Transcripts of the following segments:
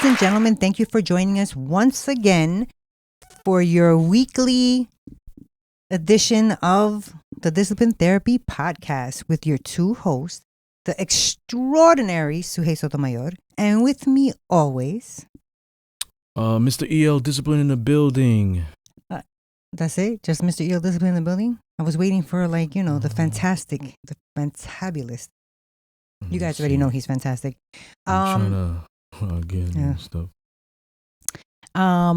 and gentlemen, thank you for joining us once again for your weekly edition of the Discipline Therapy Podcast with your two hosts, the extraordinary Suhey Sotomayor, and with me always, Mr. EL Discipline in the building. That's it? Just Mr. EL Discipline in the building? I was waiting for the fantastic, the fantabulous. You guys already know he's fantastic. I'm trying to get stuff.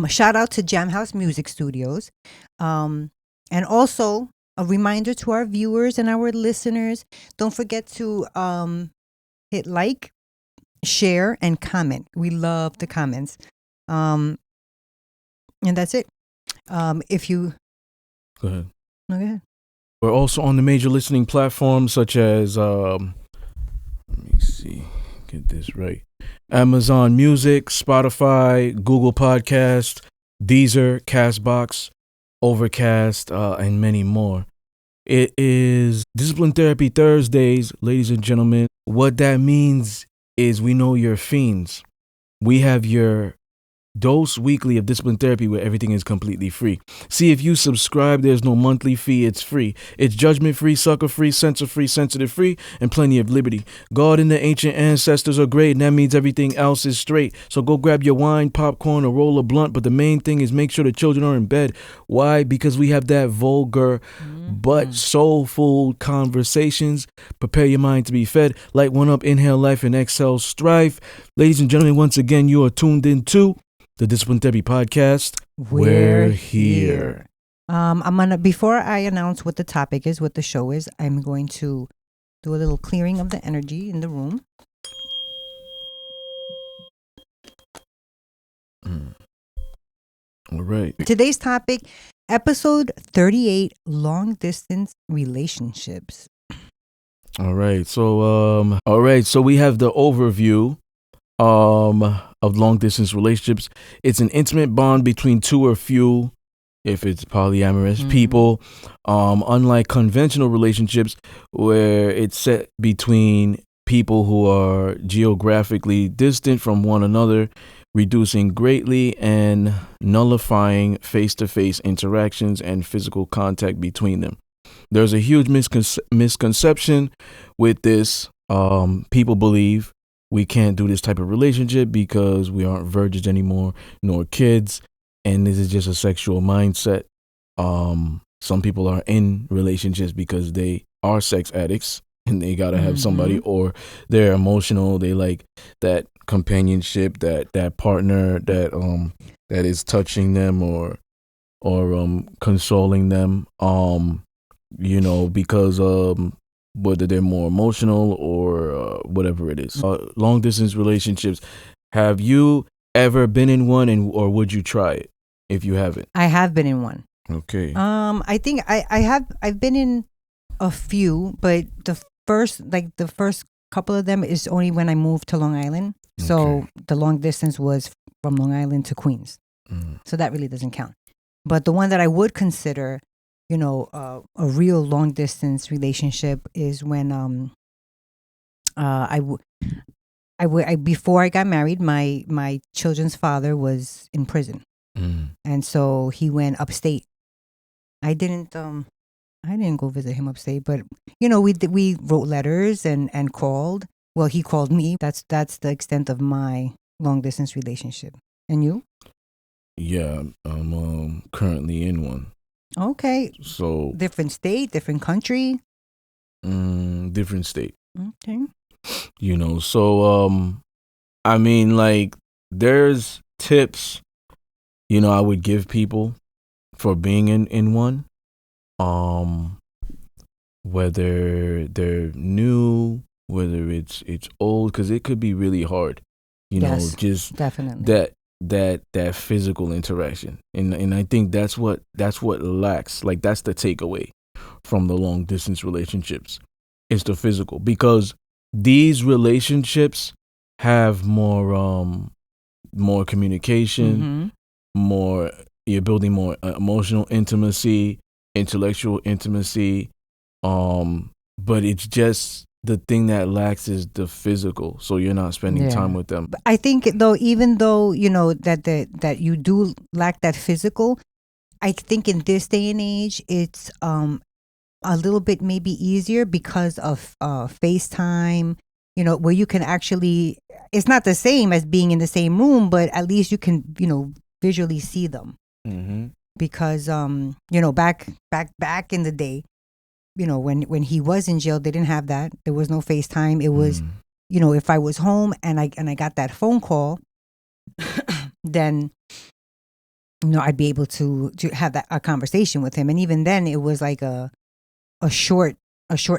Shout out to Jam House Music Studios. And also a reminder to our viewers and our listeners, don't forget to hit like, share, and comment. We love the comments. And that's it. If you go ahead. No, go ahead. We're also on the major listening platforms such as let me see, get this right. Amazon Music, Spotify, Google Podcast, Deezer, Castbox, Overcast, and many more. It is Discipline Therapy Thursdays, ladies and gentlemen. What that means is we know you're fiends. We have your dose weekly of discipline therapy where everything is completely free. See, if you subscribe, there's no monthly fee. It's free. It's judgment free, sucker free, censor free, sensitive free, and plenty of liberty. God and the ancient ancestors are great, and that means everything else is straight. So go grab your wine, popcorn, or roll a blunt, but the main thing is make sure the children are in bed. Why? Because we have that vulgar but soulful conversations. Prepare your mind to be fed. Light one up, inhale life, and exhale strife. Ladies and gentlemen, once again, you are tuned into the Discipline Therapy Podcast. We're here. Before I announce what the topic is, what the show is, I'm going to do a little clearing of the energy in the room. All right. Today's topic, episode 38, long distance relationships. All right. So we have the overview of long distance relationships. It's an intimate bond between two or few, if it's polyamorous people. Unlike conventional relationships where it's set between people who are geographically distant from one another, reducing greatly and nullifying face-to-face interactions and physical contact between them. There's a huge misconception with this. People believe we can't do this type of relationship because we aren't virgins anymore, nor kids, and this is just a sexual mindset. Some people are in relationships because they are sex addicts and they gotta have somebody, or they're emotional. They like that companionship, that partner that is touching them or consoling them. Because whether they're more emotional or whatever it is. Long distance relationships. Have you ever been in one, or would you try it if you haven't? I have been in one. Okay. I think I've been in a few, but the first couple of them is only when I moved to Long Island. So the long distance was from Long Island to Queens. So that really doesn't count. But the one that I would consider, a real long distance relationship is when before I got married, my children's father was in prison, and so he went upstate. I didn't go visit him upstate, but we wrote letters and called. Well, he called me. That's the extent of my long distance relationship. And you? Yeah, I'm currently in one. Okay. So different state, different country. Different state. Okay. There's tips, I would give people for being in one. Whether they're new, whether it's old, because it could be really hard. Yes, just definitely that physical interaction, and I think that's what lacks. Like, that's the takeaway from the long distance relationships. It's the physical, because these relationships have more communication, you're building more emotional intimacy, intellectual intimacy, but it's just the thing that lacks is the physical, so you're not spending time with them. I think though, even though that you do lack that physical, I think in this day and age it's a little bit maybe easier because of FaceTime, where you can actually, it's not the same as being in the same room, but at least you can visually see them. Mm-hmm. Because back in the day, when he was in jail, they didn't have that. There was no FaceTime. It was if I was home and I got that phone call, then I'd be able to have a conversation with him. And even then it was like a short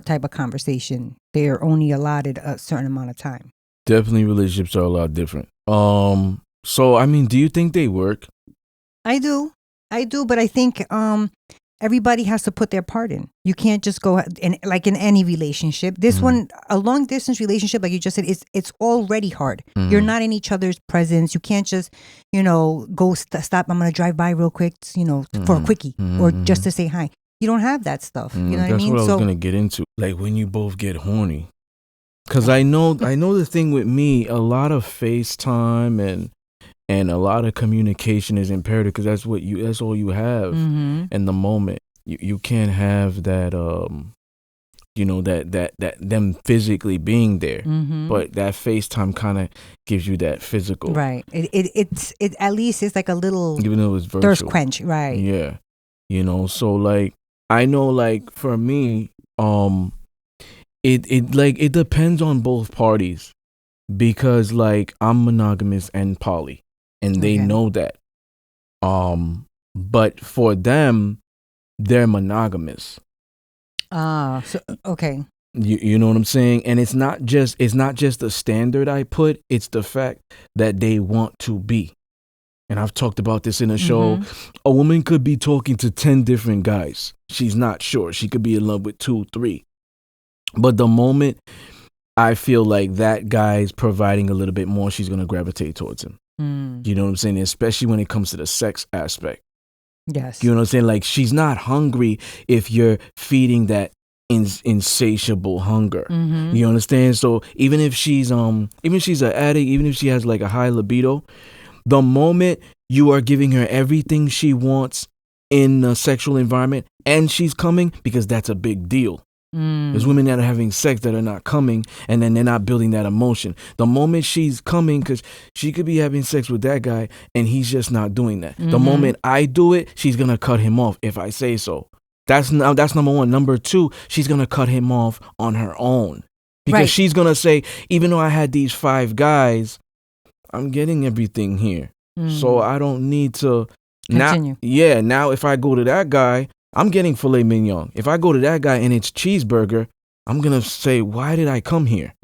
type of conversation. They're only allotted a certain amount of time. Definitely relationships are a lot different. So I mean, do you think they work? I do, but I think everybody has to put their part in. You can't just go like in any relationship. This one, a long distance relationship, like you just said, it's already hard. You're not in each other's presence. You can't just, go stop. I'm gonna drive by real quick, for a quickie or just to say hi. You don't have that stuff. You know what I mean? That's what I was gonna get into. Like when you both get horny, because I know the thing with me, a lot of FaceTime and a lot of communication is imperative because that's all you have in the moment. You can't have that that them physically being there, but that FaceTime kind of gives you that physical. Right. It at least it's like a little, even though it's virtual, thirst quench. Right. Yeah. So like I know, like for me, it depends on both parties because like I'm monogamous and poly. And they know that. But for them, they're monogamous. So okay. You know what I'm saying? And it's not just the standard I put, it's the fact that they want to be. And I've talked about this in a show. A woman could be talking to 10 different guys. She's not sure. She could be in love with 2, 3. But the moment I feel like that guy's providing a little bit more, she's going to gravitate towards him. You know what I'm saying? Especially when it comes to the sex aspect. Yes. You know what I'm saying? Like she's not hungry if you're feeding that insatiable hunger. You understand? So even if she's an addict, even if she has like a high libido, the moment you are giving her everything she wants in a sexual environment and she's coming, because that's a big deal. There's women that are having sex that are not coming, and then they're not building that emotion. The moment she's coming, because she could be having sex with that guy and he's just not doing that. The moment I do it, she's gonna cut him off if I say so. That's number one. Number two, she's gonna cut him off on her own because she's gonna say, even though I had these 5 guys, I'm getting everything here, so I don't need to continue. Now if I go to that guy, I'm getting filet mignon. If I go to that guy and it's cheeseburger, I'm going to say, why did I come here?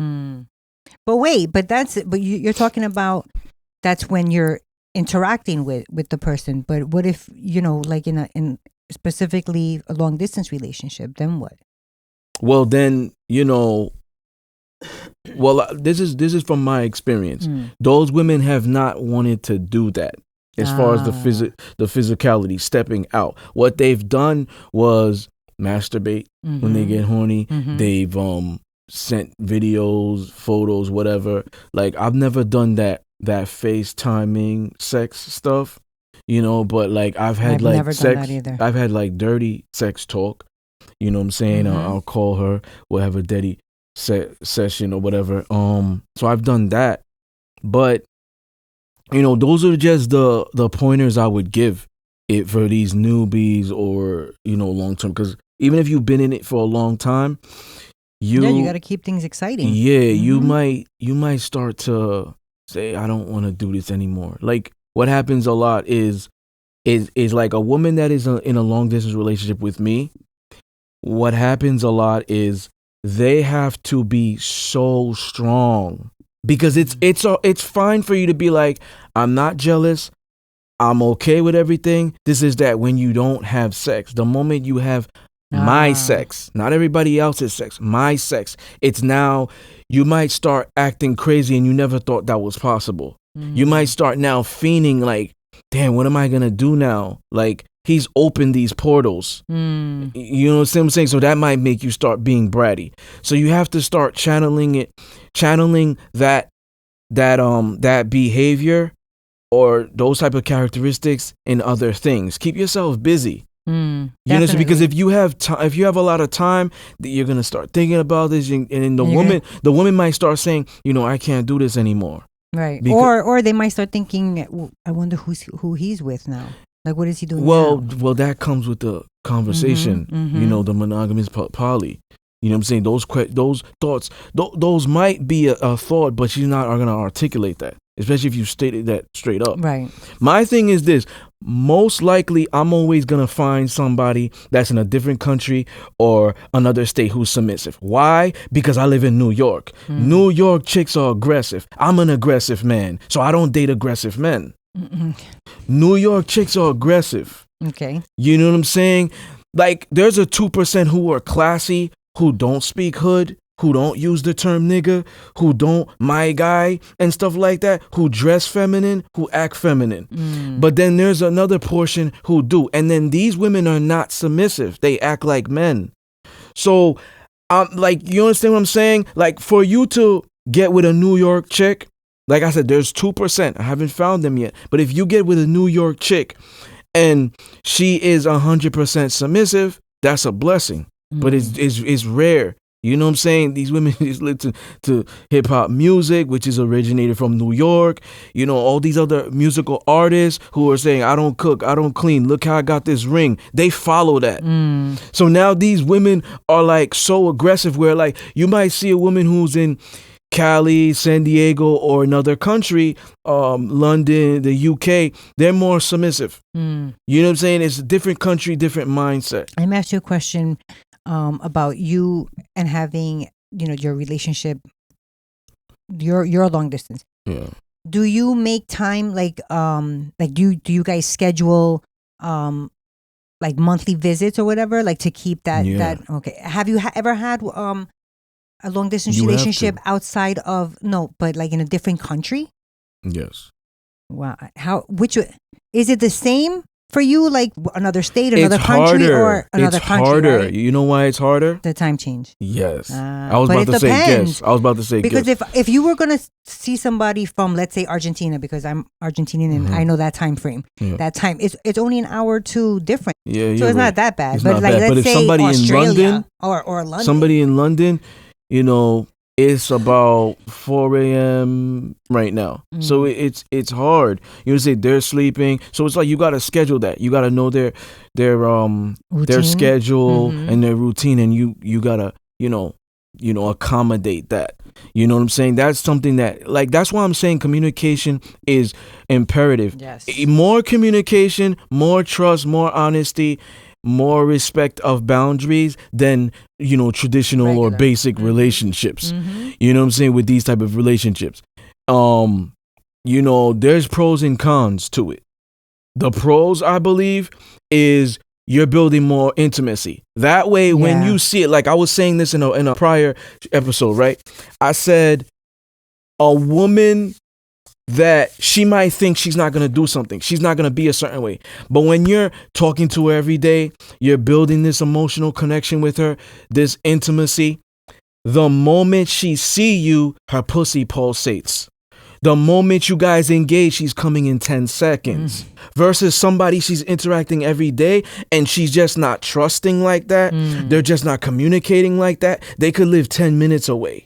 But wait, but you're talking about, that's when you're interacting with the person. But what if, like in specifically a long distance relationship, then what? Well, then, this is from my experience. Those women have not wanted to do that. As far as the physicality, stepping out, what they've done was masturbate when they get horny. They've sent videos, photos, whatever. Like I've never done that FaceTiming sex stuff, But like I've had like sex. I've had like dirty sex talk. You know what I'm saying? I'll call her. We'll have a dirty session or whatever. So I've done that, but. Those are just the pointers I would give it for these newbies or, long term. Because even if you've been in it for a long time, you got to keep things exciting. Yeah, you might start to say, I don't want to do this anymore. Like what happens a lot is like a woman that is in a long distance relationship with me. What happens a lot is they have to be so strong. Because it's fine for you to be like, I'm not jealous, I'm okay with everything. This is that when you don't have sex. The moment you have my sex, not everybody else's sex, my sex, it's now you might start acting crazy and you never thought that was possible. You might start now fiending like, damn, what am I gonna do now? Like, he's opened these portals. You know what I'm saying? So that might make you start being bratty. So you have to start channeling that behavior or those type of characteristics in other things. Keep yourself busy. You know, so because if you have a lot of time, you're gonna start thinking about this, and the woman might start saying, you know, I can't do this anymore. Right. Or they might start thinking, I wonder who he's with now. Like, what is he doing now? Well, that comes with the conversation. You know, the monogamous poly. You know what I'm saying? Those thoughts, those might be a thought, but she's not going to articulate that, especially if you stated that straight up. Right. My thing is this. Most likely, I'm always going to find somebody that's in a different country or another state who's submissive. Why? Because I live in New York. New York chicks are aggressive. I'm an aggressive man, so I don't date aggressive men. New York chicks are aggressive. Okay. You know what I'm saying? Like, there's a 2% who are classy, who don't speak hood, who don't use the term nigga, who don't my guy and stuff like that, who dress feminine, who act feminine. But then there's another portion who do. And then these women are not submissive. They act like men. So, like, you understand what I'm saying? Like, for you to get with a New York chick, like I said, there's 2%. I haven't found them yet. But if you get with a New York chick and she is 100% submissive, that's a blessing. But it's rare. You know what I'm saying? These women just listen to hip hop music, which is originated from New York. You know, all these other musical artists who are saying, I don't cook, I don't clean. Look how I got this ring. They follow that. So now these women are like so aggressive where like you might see a woman who's in Cali, San Diego, or another country, London, the UK, they're more submissive. You know what I'm saying? It's a different country, different mindset. Let me ask you a question about you and having, you know, your relationship, your long distance. Yeah. Do you make time like do you guys schedule like monthly visits or whatever, like to keep that okay? Have you ever had a long distance relationship outside of but like in a different country? Yes. Wow. Which is it the same for you, like another state, another country, or another country? It's harder. Right? You know why it's harder? The time change. Yes. I was about to say yes. I was about to say because if you were gonna see somebody from, let's say, Argentina, because I'm Argentinian and I know that time frame. That time it's only an hour or two different. Yeah. So it's not that bad. It's but not like bad. let's but if say somebody Australia in London or London, somebody in London, you know, it's about 4 a.m. right now. So it's hard. You know, say they're sleeping. So it's like you got to schedule that. You got to know their schedule and their routine, and you got to, you know, accommodate that. You know what I'm saying? That's something that, like, that's why I'm saying communication is imperative. Yes. More communication, more trust, more honesty, more respect of boundaries than, you know, traditional or basic relationships. You know what I'm saying? With these type of relationships, you know, there's pros and cons to it. The pros, I believe, is you're building more intimacy. That way, when you see it, like I was saying this in a prior episode, right? I said a woman that she might think she's not going to do something. She's not going to be a certain way. But when you're talking to her every day, you're building this emotional connection with her, this intimacy. The moment she see you, her pussy pulsates. The moment you guys engage, she's coming in 10 seconds. Versus somebody she's interacting every day and she's just not trusting like that. They're just not communicating like that. They could live 10 minutes away.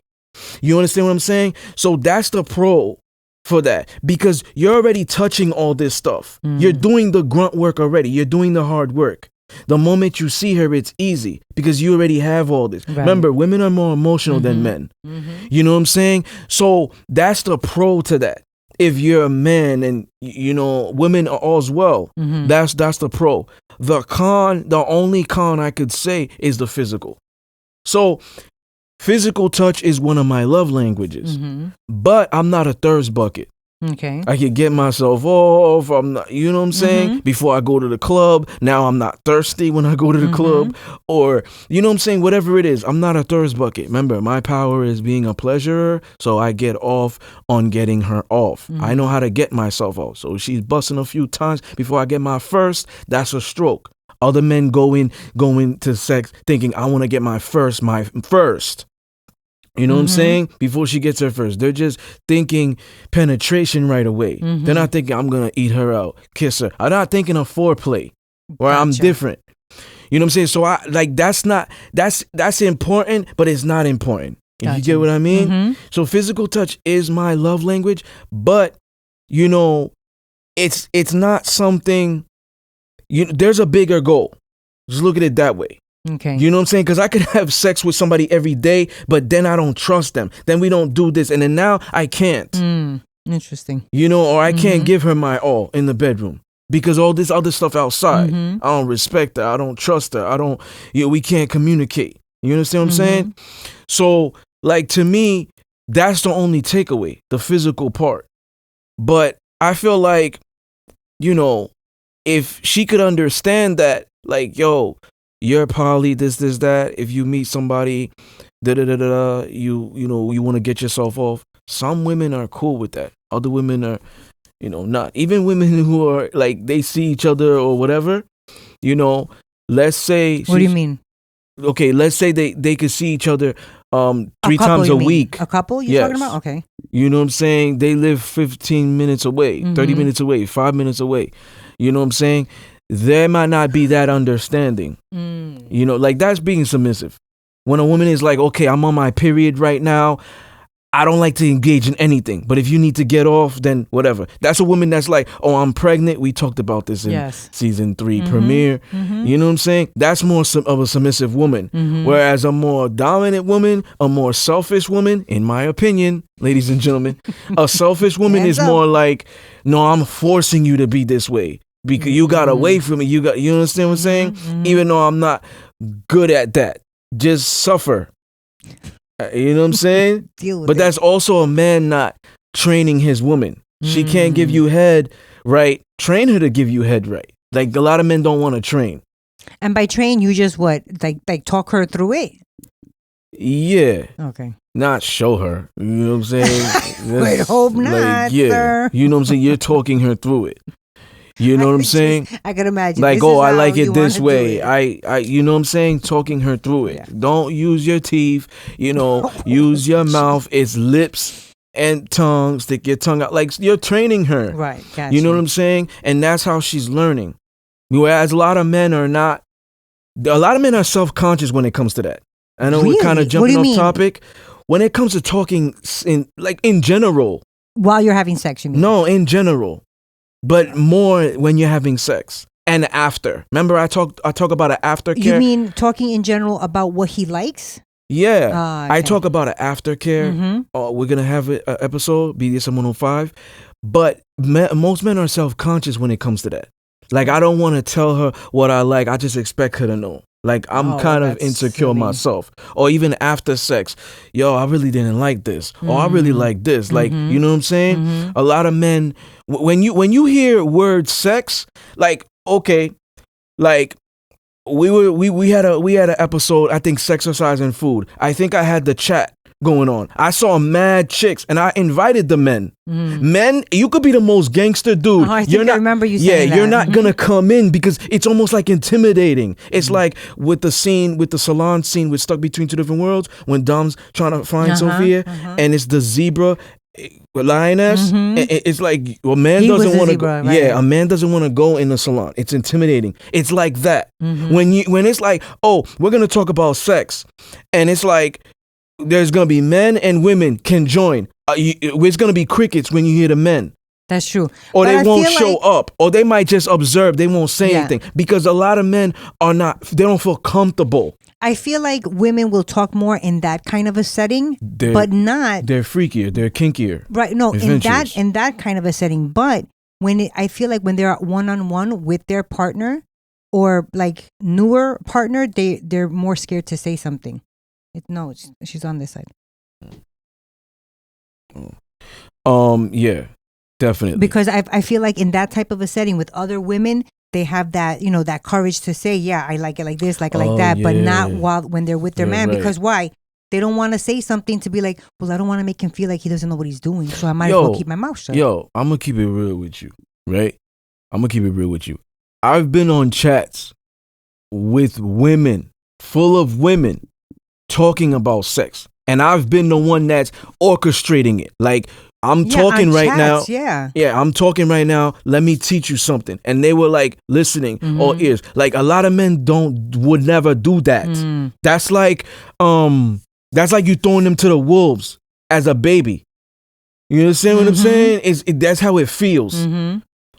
You understand what I'm saying? So that's the pro for that, because you're already touching all this stuff. You're doing the grunt work already. You're doing the hard work. The moment you see her, it's easy because you already have all this. Right. Remember, women are more emotional than men. You know what I'm saying? So that's the pro to that. If you're a man and, you know, women are all as well, that's the pro. The con, the only con I could say is the physical. So physical touch is one of my love languages, but I'm not a thirst bucket. Okay. I could get myself off. I'm not, you know what I'm saying? Before I go to the club. Now I'm not thirsty when I go to the club. Or, you know what I'm saying? Whatever it is, I'm not a thirst bucket. Remember, my power is being a pleasurer. So I get off on getting her off. I know how to get myself off. So she's busting a few times before I get my first. That's a stroke. Other men go into sex thinking, I want to get my first. You know what I'm saying? Before she gets her first. They're just thinking penetration right away. They're not thinking, I'm going to eat her out, kiss her. I'm not thinking of foreplay where I'm different. You know what I'm saying? So that's important, but it's not important. If you get what I mean? So physical touch is my love language, but you know, it's not something, there's a bigger goal. Just look at it that way. Okay. You know what I'm saying? Because I could have sex with somebody every day, but then I don't trust them. Then we don't do this. And then now I can't. Interesting. You know, or I can't give her my all in the bedroom because all this other stuff outside. I don't respect her. I don't trust her. We can't communicate. You understand what I'm saying? So, like, to me, that's the only takeaway, the physical part. But I feel like, you know, if she could understand that, like, yo, you're poly, this, that. If you meet somebody, you want to get yourself off. Some women are cool with that. Other women are, not. Even women who are like, they see each other or whatever, let's say. What do you mean? Okay, let's say they could see each other 3 times a week. A couple you're talking about? Okay. You know what I'm saying? They live 15 minutes away, 30 minutes away, 5 minutes away. You know what I'm saying? There might not be that understanding. Like that's being submissive. When a woman is like, okay, I'm on my period right now. I don't like to engage in anything. But if you need to get off, then whatever. That's a woman that's like, oh, I'm pregnant. We talked about this in season 3 premiere. You know what I'm saying? That's more of a submissive woman. Whereas a more dominant woman, a more selfish woman, in my opinion, ladies and gentlemen, a selfish woman is more like, no, I'm forcing you to be this way. Because you got away from me. You understand what I'm saying? Even though I'm not good at that. Just suffer. You know what I'm saying? But that's also a man not training his woman. She can't give you head right. Train her to give you head right. Like a lot of men don't want to train. And by train, you just what? Like talk her through it? Yeah. Okay. Not show her. You know what I'm saying? Wait, hope not, sir. You know what I'm saying? You're talking her through it. You know what I'm saying? I can imagine. Like, oh, I like it this way. I, you know what I'm saying? Talking her through it. Yeah. Don't use your teeth. Use your mouth. It's lips and tongue. Stick your tongue out. Like, you're training her. Right. Gotcha. You know what I'm saying? And that's how she's learning. Whereas a lot of men are not. A lot of men are self-conscious when it comes to that. I know we're kind of jumping off topic. When it comes to talking in general. While you're having sex, you mean? No, in general. But more when you're having sex and after. Remember, I talk about an aftercare. You mean talking in general about what he likes? Yeah, okay. I talk about an aftercare. We're gonna have an episode BDSM 105. But most men are self-conscious when it comes to that. Like, I don't want to tell her what I like. I just expect her to know. Like, I'm kind of insecure myself. Or even after sex, yo, I really didn't like this. Or I really like this. Like, you know what I'm saying? A lot of men, when you hear word sex, like, okay, like we had an episode, I think, sex, exercise, and food. I think I had the chat going on. I saw mad chicks and I invited the men. Men, you could be the most gangster dude. I remember you saying that. You're not gonna come in because it's almost like intimidating. It's like with the salon scene with Stuck Between Two Different Worlds when Dom's trying to find Sophia and it's the zebra lioness. It's like a man doesn't want to go. Right? Yeah, a man doesn't want to go in the salon. It's intimidating. It's like that. When it's like, oh, we're gonna talk about sex, and it's like, there's going to be men and women can join. It's going to be crickets when you hear the men. That's true. Or they won't show up. Or they might just observe. They won't say anything. Because a lot of men they don't feel comfortable. I feel like women will talk more in that kind of a setting, but not. They're freakier. They're kinkier. Right. No, in that kind of a setting. But I feel like when they're one-on-one with their partner or like newer partner, they're more scared to say something. She's on this side. Yeah, Definitely. Because I feel like in that type of a setting with other women, they have that, that courage to say, yeah, I like it like this, like it like that, but not when they're with their man. Right. Because why? They don't want to say something to be like, well, I don't want to make him feel like he doesn't know what he's doing, so I might as well keep my mouth shut. Yo, I'm going to keep it real with you, right? I'm going to keep it real with you. I've been on chats with women, full of women, talking about sex. And I've been the one that's orchestrating it. Like, I'm talking right chats, now. Yeah, I'm talking right now. Let me teach you something. And they were like listening, all ears. Like a lot of men would never do that. That's like you throwing them to the wolves as a baby. You understand what I'm saying? That's how it feels.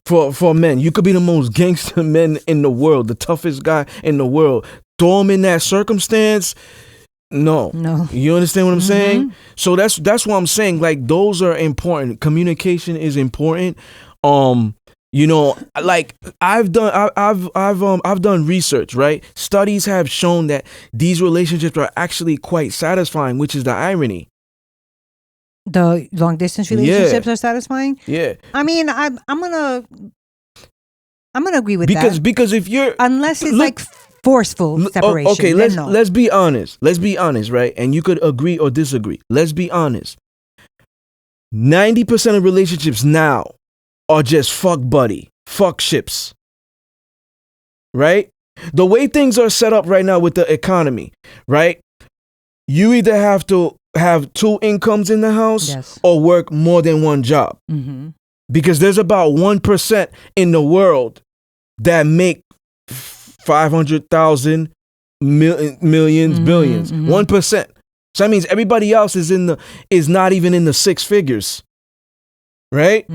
For men. You could be the most gangster men in the world, the toughest guy in the world. Throw them in that circumstance. No. You understand what I'm saying? So that's what I'm saying. Like, those are important. Communication is important. Like I've done research, right? Studies have shown that these relationships are actually quite satisfying, which is the irony. The long distance relationships are satisfying? Yeah. I mean, I'm gonna agree with that. Because if you're unless it's like forceful separation. Okay, let's be honest. Let's be honest, right? And you could agree or disagree. Let's be honest. 90% of relationships now are just fuck buddy, fuck ships. Right? The way things are set up right now with the economy, right? You either have to have two incomes in the house or work more than one job. Because there's about 1% in the world that make 500,000 millions, billions, 1%. So that means everybody else is not even in the six figures, right?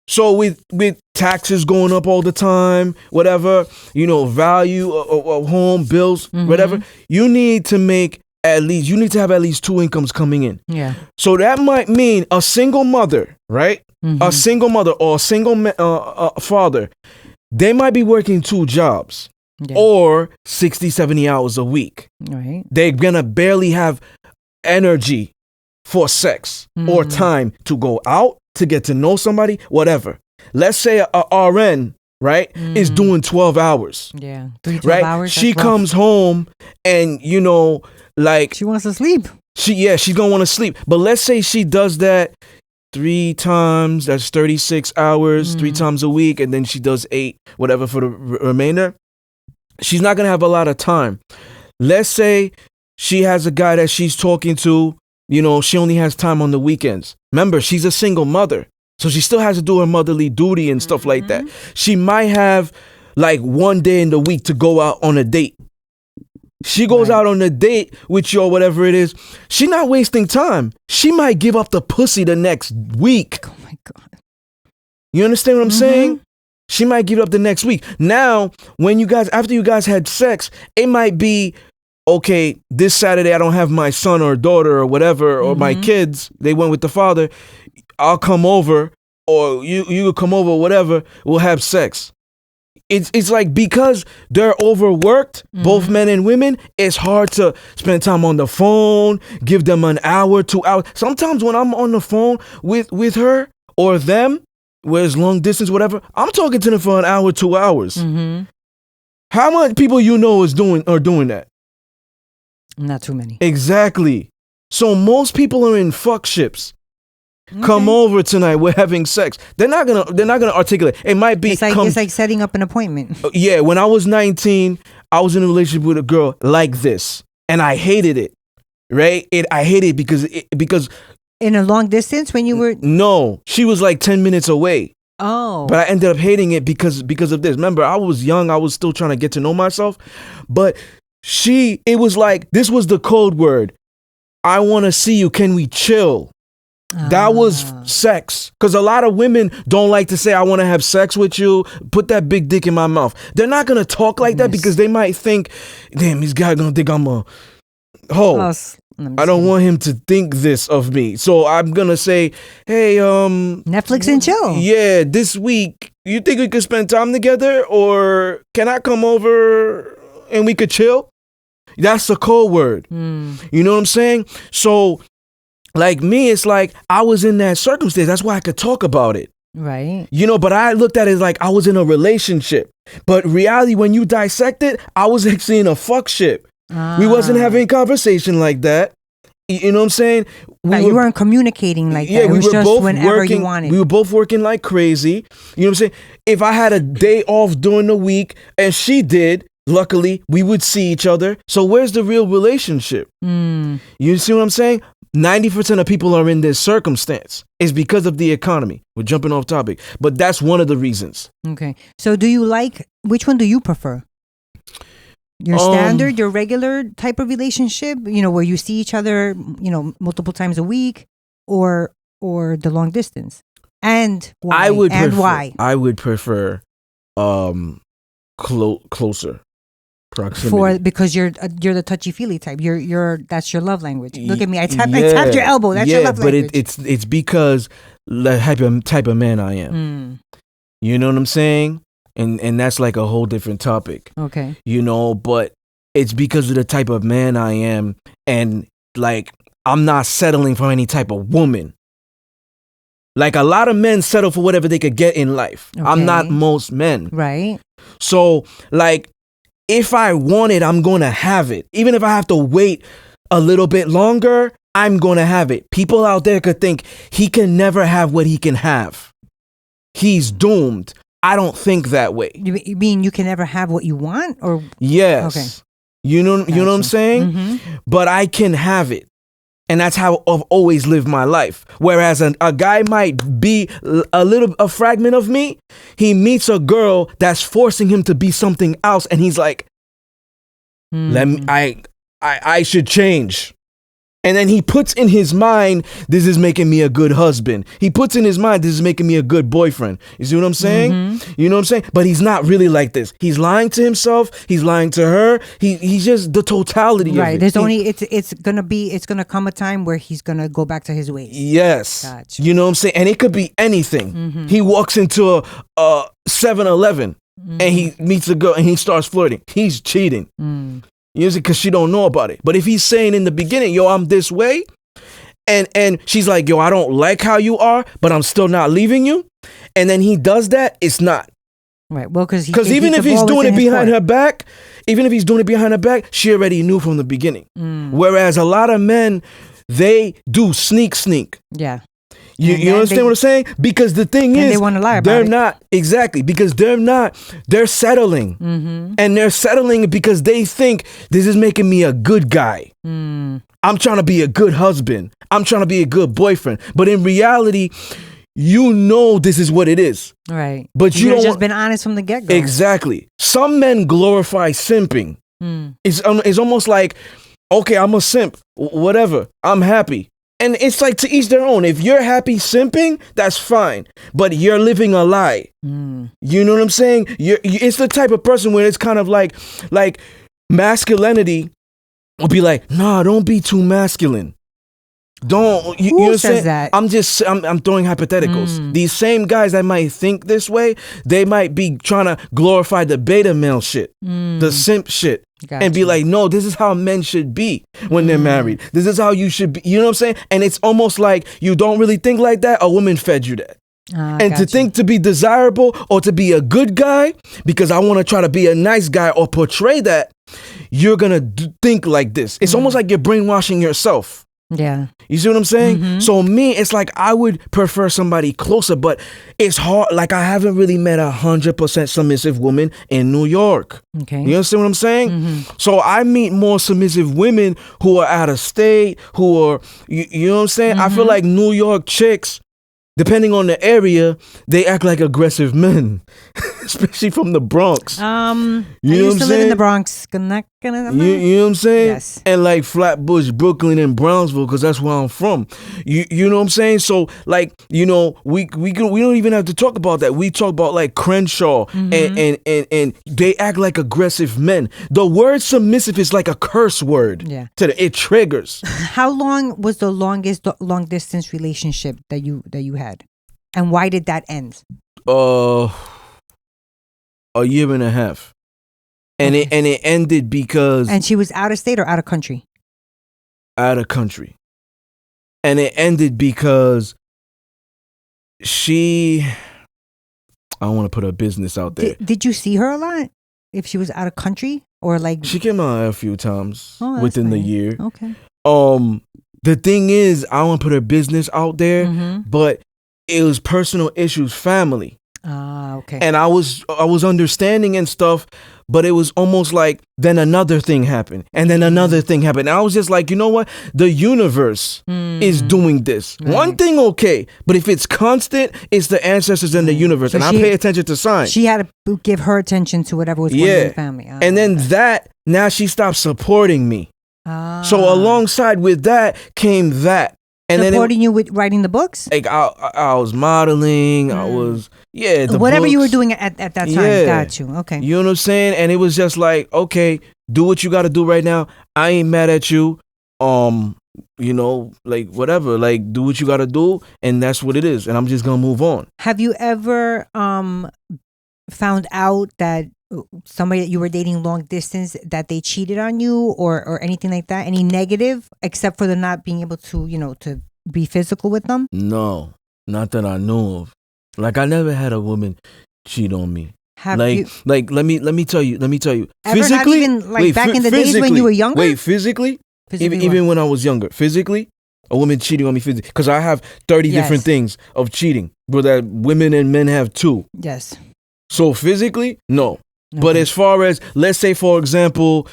So with taxes going up all the time, whatever, value of home, bills, whatever, you need to have at least two incomes coming in. Yeah. So that might mean a single mother, right? A single mother or a single father, they might be working two jobs. Or 60, 70 hours a week. Right. They're going to barely have energy for sex or time to go out, to get to know somebody, whatever. Let's say a RN, right, is doing 12 hours. Yeah. 12 right? hours. She comes home and, like... She wants to sleep. She's going to want to sleep. But let's say she does that 3 times, that's 36 hours, 3 times a week, and then she does 8, whatever for the remainder. She's not going to have a lot of time. Let's say she has a guy that she's talking to, she only has time on the weekends. Remember, she's a single mother, so she still has to do her motherly duty and stuff like that. She might have like one day in the week to go out on a date. She goes out on a date with you or whatever it is. She's not wasting time. She might give up the pussy the next week. Oh my God. You understand what I'm saying? She might give it up the next week. Now, after you guys had sex, it might be, okay, this Saturday I don't have my son or daughter or whatever, or my kids, they went with the father. I'll come over, or you come over, whatever, we'll have sex. It's like, because they're overworked, both men and women, it's hard to spend time on the phone, give them an hour, 2 hours. Sometimes when I'm on the phone with her or them, where it's long distance, whatever, I'm talking to them for an hour, 2 hours. How much people are doing that? Not too many. Exactly. So most people are in fuck ships. Come over tonight, we're having sex. They're not gonna articulate. It might be it's like setting up an appointment. Yeah, when I was 19, I was in a relationship with a girl like this, and I hated it. Right? I hated it because in a long distance when you were... No, she was like 10 minutes away. Oh. But I ended up hating it because of this. Remember, I was young. I was still trying to get to know myself. But it was like, this was the code word. I want to see you. Can we chill? That was sex. Because a lot of women don't like to say, I want to have sex with you. Put that big dick in my mouth. They're not going to talk like that because they might think, damn, this guy going to think I'm a hoe. I don't want him to think this of me. So I'm going to say, hey, Netflix and chill. Yeah, this week, you think we could spend time together? Or can I come over and we could chill? That's the code word. You know what I'm saying? So, like me, it's like I was in that circumstance. That's why I could talk about it. Right. But I looked at it like I was in a relationship. But reality, when you dissect it, I was actually in a fuck ship. We wasn't having conversation like that. You know what I'm saying? You weren't communicating like that. Yeah, it was we were just both whenever working. you wanted. We were both working like crazy. You know what I'm saying? If I had a day off during the week, and she did, luckily, we would see each other. So where's the real relationship? You see what I'm saying? 90% of people are in this circumstance. It's because of the economy. We're jumping off topic. But that's one of the reasons. Okay. So which one do you prefer? Your standard, your regular type of relationship, where you see each other, multiple times a week, or the long distance? And why? Why? I would prefer closer proximity. Because you're the touchy-feely type. That's your love language. Look at me. I tapped your elbow. That's your love language. But it's because the type of man I am. You know what I'm saying? And that's like a whole different topic. Okay. But it's because of the type of man I am, and like I'm not settling for any type of woman. Like a lot of men settle for whatever they could get in life. Okay. I'm not most men. Right. So like if I want it, I'm going to have it. Even if I have to wait a little bit longer, I'm going to have it. People out there could think he can never have what he can have. He's doomed. I don't think that way. You mean you can never have what you want? Or yes. Okay. You know what I'm saying? Mm-hmm. But I can have it. And that's how I've always lived my life. Whereas a guy might be a fragment of me. He meets a girl that's forcing him to be something else. And he's like, I should change. And then he puts in his mind, this is making me a good husband. He puts in his mind, this is making me a good boyfriend. You see what I'm saying? Mm-hmm. You know what I'm saying? But he's not really like this. He's lying to himself. He's lying to her. He's just the totality of it. Right. There's it's gonna come a time where he's gonna go back to his ways. Yes. Gotcha. You know what I'm saying? And it could be anything. Mm-hmm. He walks into a 7-Eleven and he meets a girl and he starts flirting. He's cheating. Usually because she don't know about it. But if he's saying in the beginning, yo, I'm this way, and she's like, yo, I don't like how you are, but I'm still not leaving you, and then he does that, it's not. Right. Well, because even if he's doing it behind her back, she already knew from the beginning. Whereas a lot of men, they do sneak. Yeah. You understand what I'm saying? Because the thing is, they want to lie about they're it. not, exactly, because they're settling. Mm-hmm. And they're settling because they think this is making me a good guy. I'm trying to be a good husband. I'm trying to be a good boyfriend. But in reality, this is what it is. Right. But you don't just been honest from the get-go. Exactly. Some men glorify simping. It's almost like, okay, I'm a simp. Whatever. I'm happy. And it's like to each their own. If you're happy simping, that's fine. But you're living a lie. You know what I'm saying? It's the type of person where it's kind of like masculinity will be like, nah, don't be too masculine. Don't. You know what I'm saying? That? I'm throwing hypotheticals. These same guys that might think this way, they might be trying to glorify the beta male shit, the simp shit. Gotcha. And be like, no, this is how men should be when they're married. This is how you should be. You know what I'm saying? And it's almost like you don't really think like that. A woman fed you that. And to think to be desirable or to be a good guy, because I want to try to be a nice guy or portray that, you're going to think like this. It's almost like you're brainwashing yourself. Yeah. You see what I'm saying? So me, it's like I would prefer somebody closer, but it's hard. Like I haven't really met 100% submissive woman in New York. Okay. You understand what I'm saying? So I meet more submissive women who are out of state, who are, you know what I'm saying? I feel like New York chicks, depending on the area, they act like aggressive men, especially from the Bronx. I used to live in the Bronx. You know what I'm saying? Yes. And like Flatbush, Brooklyn, and Brownsville, because that's where I'm from. You know what I'm saying? So like, we don't even have to talk about that. We talk about like Crenshaw and they act like aggressive men. The word submissive is like a curse word. Yeah. It triggers. How long was the longest long distance relationship that you had, and why did that end? A year and a half. And it ended because... And she was out of state or out of country? Out of country. And it ended because I don't want to put her business out there. Did you see her a lot? If she was out of country or like she came out a few times within the year. Okay. The thing is, I don't want to put her business out there, but it was personal issues, family. Okay. And I was understanding and stuff, but it was almost like then another thing happened, and then another thing happened. And I was just like, you know what? The universe is doing this. Right. One thing, okay, but if it's constant, it's the ancestors and the universe. So and I pay attention to signs. She had to give her attention to whatever was going on in the family. And then now she stopped supporting me. So alongside with that came that. And supporting you with writing the books? Like I was modeling, I was whatever books. You were doing at that time. Yeah. Got you. Okay. You know what I'm saying? And it was just like, okay, do what you gotta do right now. I ain't mad at you. You know, like whatever. Like do what you gotta do, and that's what it is. And I'm just gonna move on. Have you ever found out that somebody that you were dating long distance that they cheated on you or anything like that? Any negative except for the not being able to, to be physical with them? No, not that I know of. Like I never had a woman cheat on me. Have like, you? Like let me tell you. Ever physically, not even like back in the days when you were younger. Wait, physically even when I was younger, physically, a woman cheating on me physically. Because I have 30 different things of cheating, but that women and men have too. Yes. So physically, no. But as far as, let's say, for example,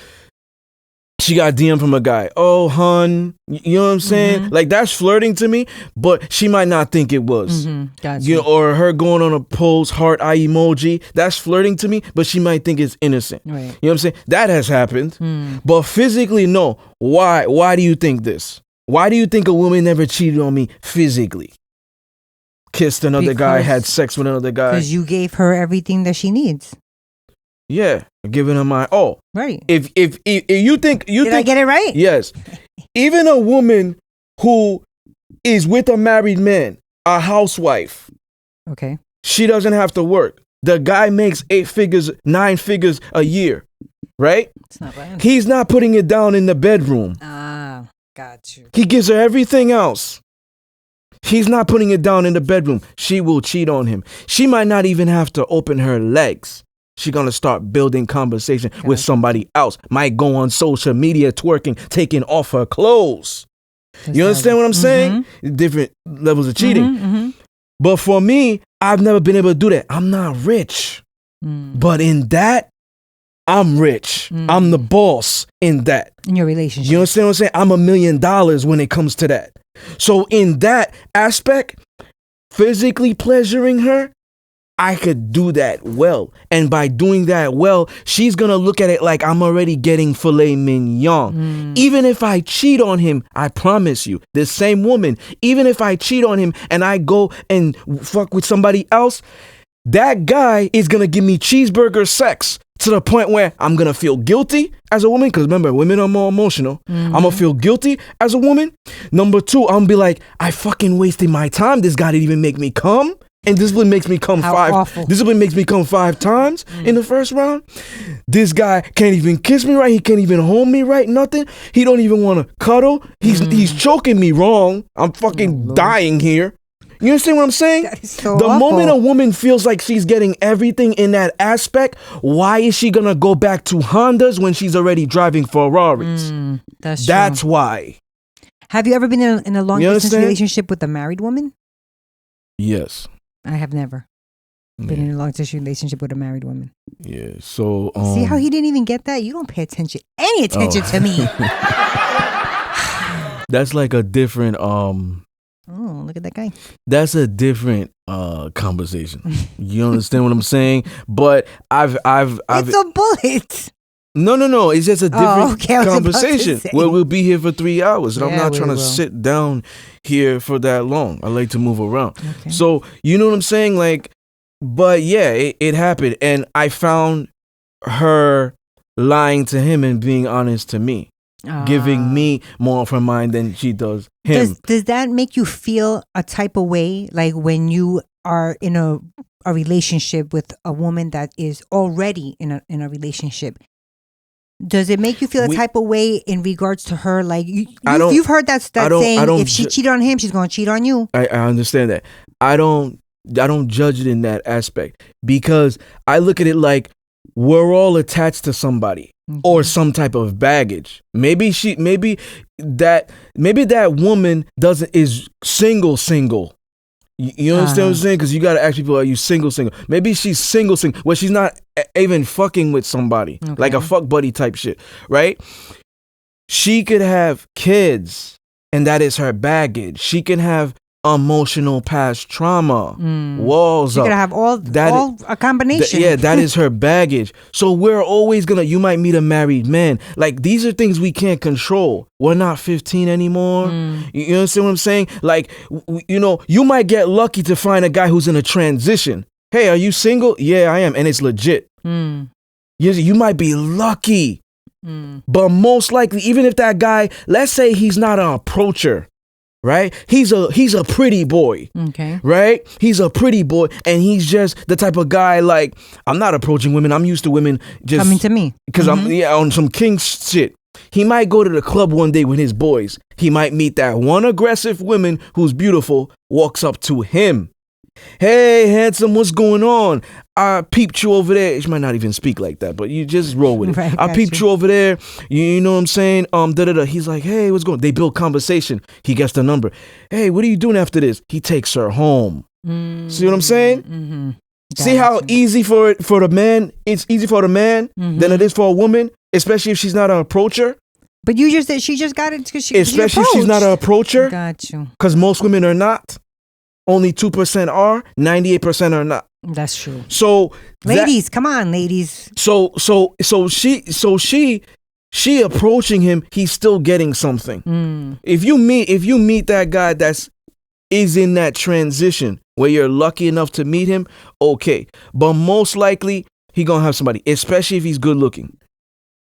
she got DM from a guy. Oh, hun. You know what I'm saying? Like, that's flirting to me, but she might not think it was. Gotcha. You know, or her going on a post, heart eye emoji. That's flirting to me, but she might think it's innocent. Right. You know what I'm saying? That has happened. But physically, no. Why? Why do you think this? Why do you think a woman never cheated on me physically? Kissed another guy, had sex with another guy. Because you gave her everything that she needs. Yeah, giving her my all. Right. If you think Did I get it right? Yes. Even a woman who is with a married man, a housewife. Okay. She doesn't have to work. The guy makes 8 figures, 9 figures a year, right? It's not bad. He's not putting it down in the bedroom. Got you. He gives her everything else. He's not putting it down in the bedroom. She will cheat on him. She might not even have to open her legs. She's going to start building conversation with somebody else. Might go on social media twerking, taking off her clothes. You understand what I'm saying? Different levels of cheating. But for me, I've never been able to do that. I'm not rich. But in that, I'm rich. I'm the boss in that. In your relationship. You understand what I'm saying? I'm $1 million when it comes to that. So in that aspect, physically pleasuring her, I could do that well. And by doing that well, she's going to look at it like I'm already getting filet mignon. Even if I cheat on him, I promise you, this same woman, even if I cheat on him and I go and fuck with somebody else, that guy is going to give me cheeseburger sex to the point where I'm going to feel guilty as a woman. Because remember, women are more emotional. I'm going to feel guilty as a woman. Number 2, I'm going to be like, I fucking wasted my time. This guy didn't even make me come. And discipline makes me come Discipline makes me come 5 times in the first round. This guy can't even kiss me right. He can't even hold me right. Nothing. He don't even want to cuddle. He's choking me wrong. I'm fucking dying here. You understand what I'm saying? That is so the awful. moment a woman feels like she's getting everything in that aspect, why is she gonna go back to Hondas when she's already driving Ferraris? That's why. Have you ever been in a long distance relationship with a married woman? Yes. I have never been in a long distance relationship with a married woman. Yeah. So see how he didn't even get that? You don't pay any attention to me. That's like a different Oh, look at that guy. That's a different conversation. You understand what I'm saying? But I've It's a bullet. No. It's just a different conversation where we'll be here for 3 hours, and I'm not trying to sit down here for that long. I like to move around. Okay. So you know what I'm saying? Like, but yeah, it happened, and I found her lying to him and being honest to me. Giving me more of her mind than she does him. Does that make you feel a type of way, like when you are in a relationship with a woman that is already in a relationship? Does it make you feel a type of way in regards to her? Like you've heard that saying, if she cheated on him, she's going to cheat on you. I understand that. I don't judge it in that aspect, because I look at it like we're all attached to somebody or some type of baggage. Maybe that woman is single. You understand what I'm saying? Because you got to ask people, are you single? Maybe she's single. Well, she's not even fucking with somebody, like a fuck buddy type shit, right? She could have kids, and that is her baggage. She can have emotional past trauma, walls she up. She could have all a combination. That is her baggage. So we're always you might meet a married man. Like, these are things we can't control. We're not 15 anymore. You understand what I'm saying? Like, you might get lucky to find a guy who's in a transition. Hey, are you single? Yeah, I am. And it's legit. You might be lucky. But most likely, even if that guy, let's say he's not an approacher, right? He's a pretty boy. Okay. Right? He's a pretty boy, and he's just the type of guy, like, I'm not approaching women. I'm used to women just coming to me. Because I'm on some king shit. He might go to the club one day with his boys. He might meet that one aggressive woman who's beautiful, walks up to him. Hey, handsome, what's going on? I peeped you over there. She might not even speak like that, but you just roll with it. Right, I peeped you over there. You know what I'm saying? He's like, hey, what's going on? They build conversation. He gets the number. Hey, what are you doing after this? He takes her home. See what I'm saying? See how easy for the man? It's easy for the man than it is for a woman, especially if she's not an approacher. But you just said she just got it because especially if she's not an approacher. Got you. Because most women are not. Only 2% are, 98% are not. That's true. So ladies, come on, ladies. So she approaching him, he's still getting something. If you meet that guy is in that transition where you're lucky enough to meet him, okay. But most likely he gonna have somebody, especially if he's good looking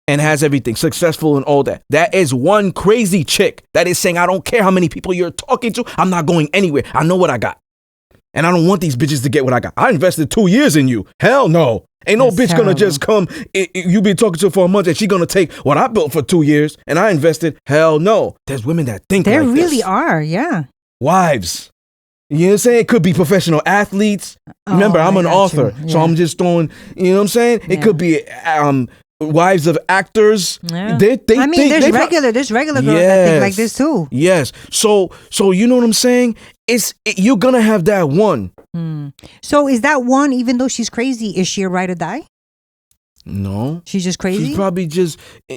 and has everything, successful and all that. That is one crazy chick that is saying, I don't care how many people you're talking to, I'm not going anywhere. I know what I got. And I don't want these bitches to get what I got. I invested 2 years in you. Hell no. Ain't no bitch gonna just come, you been talking to her for a month and she gonna take what I built for 2 years and I invested. Hell no. There's women that think like this. There really are, yeah. Wives. You know what I'm saying? It could be professional athletes. Remember, I'm an author, so I'm just throwing, you know what I'm saying? It could be wives of actors. Yeah. There's regular girls that think like this too. Yes. So you know what I'm saying? You're gonna have that one. So is that one, even though she's crazy, is she a ride or die? No. She's just crazy? She's probably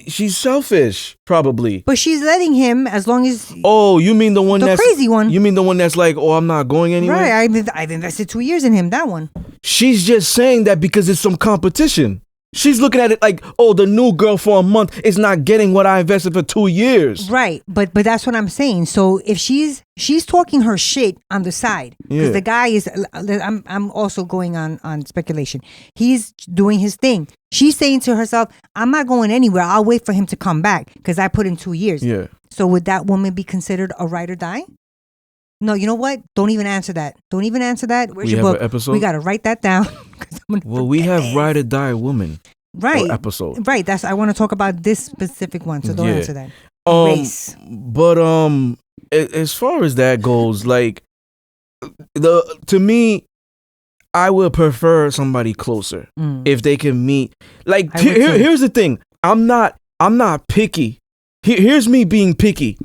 she's selfish, probably. But she's letting him as long as... Oh, you mean the one that's... The crazy one. You mean the one that's like, oh, I'm not going anywhere? Right, I've invested 2 years in him, that one. She's just saying that because it's some competition. She's looking at it like, oh, the new girl for a month is not getting what I invested for 2 years. Right, but that's what I'm saying. So if she's talking her shit on the side, because the guy is, I'm also going on speculation. He's doing his thing. She's saying to herself, I'm not going anywhere. I'll wait for him to come back because I put in 2 years. Yeah. So would that woman be considered a ride or die? No, you know what? Don't even answer that. Where's your book? An episode? We got to write that down. Well, we have ride or die woman. Right. Episode. Right. I want to talk about this specific one. So don't answer that. Race. But as far as that goes, like to me, I would prefer somebody closer if they can meet. Like here's the thing. I'm not picky. Here's me being picky.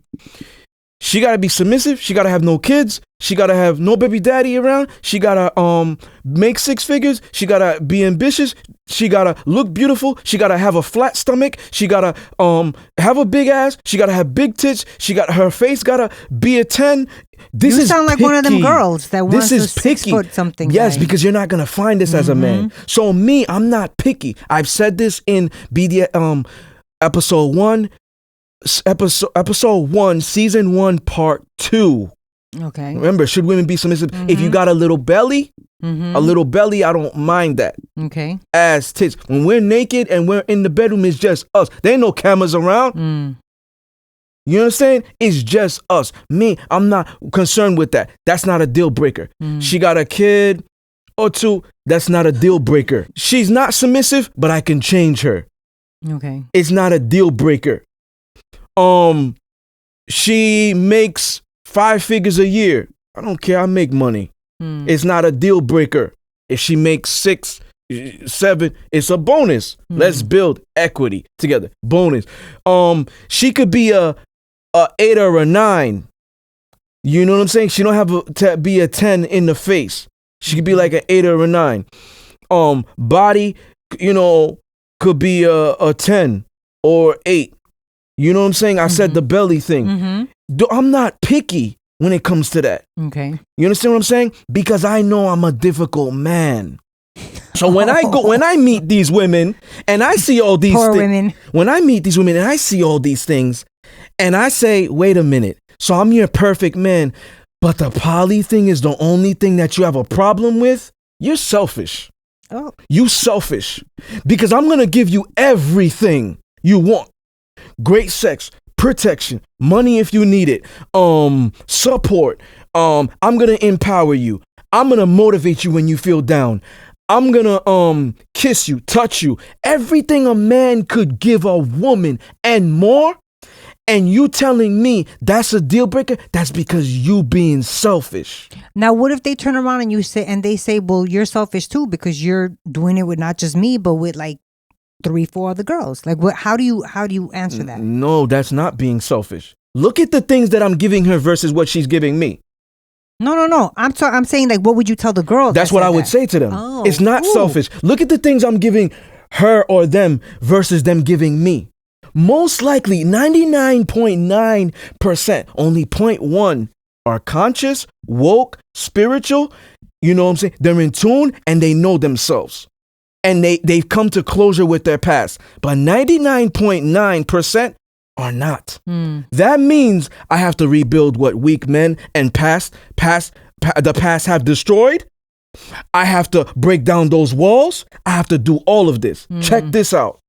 She gotta be submissive. She gotta have no kids. She gotta have no baby daddy around. She gotta make 6 figures. She gotta be ambitious. She gotta look beautiful. She gotta have a flat stomach. She gotta have a big ass. She gotta have big tits. Her face gotta be a 10. This you sound like one of them girls that wants a 6 foot something. Yes, because you're not gonna find this as a man. So me, I'm not picky. I've said this in episode 1. Episode 1, season 1, part 2. Okay. Remember, should women be submissive? If you got a little belly, I don't mind that. Okay. Ass, tits. When we're naked and we're in the bedroom, it's just us. There ain't no cameras around. You know what I'm saying? It's just us. Me, I'm not concerned with that. That's not a deal breaker. She got a kid or 2. That's not a deal breaker. She's not submissive, but I can change her. Okay. It's not a deal breaker. She makes 5 figures a year. I don't care. I make money. It's not a deal breaker. If she makes 6, 7, it's a bonus. Let's build equity together. Bonus. She could be a 8 or a 9. You know what I'm saying? She don't have to be a 10 in the face. She could be like an 8 or a 9. Body, could be a 10 or 8. You know what I'm saying? I said the belly thing. I'm not picky when it comes to that. Okay. You understand what I'm saying? Because I know I'm a difficult man. So when I meet these women and I see all these things, when I meet these women and I see all these things, and I say, wait a minute, so I'm your perfect man, but the poly thing is the only thing that you have a problem with, you're selfish. Oh. You selfish. Because I'm going to give you everything you want. Great sex, protection, money if you need it, support. I'm going to empower you. I'm going to motivate you when you feel down. I'm going to kiss you, touch you. Everything a man could give a woman and more. And you telling me that's a deal breaker? That's because you being selfish. Now, what if they turn around and they say, well, you're selfish too because you're doing it with not just me, but with like 3, 4 other girls. Like, what? How do you answer that? No, that's not being selfish. Look at the things that I'm giving her versus what she's giving me. No. I'm saying, like, what would you tell the girls? That's what I would say to them. Oh, it's not selfish. Look at the things I'm giving her or them versus them giving me. Most likely 99.9%, only 0.1 are conscious, woke, spiritual. You know what I'm saying? They're in tune and they know themselves. And they've come to closure with their past. But 99.9% are not. That means I have to rebuild what weak men and the past have destroyed. I have to break down those walls. I have to do all of this. Check this out.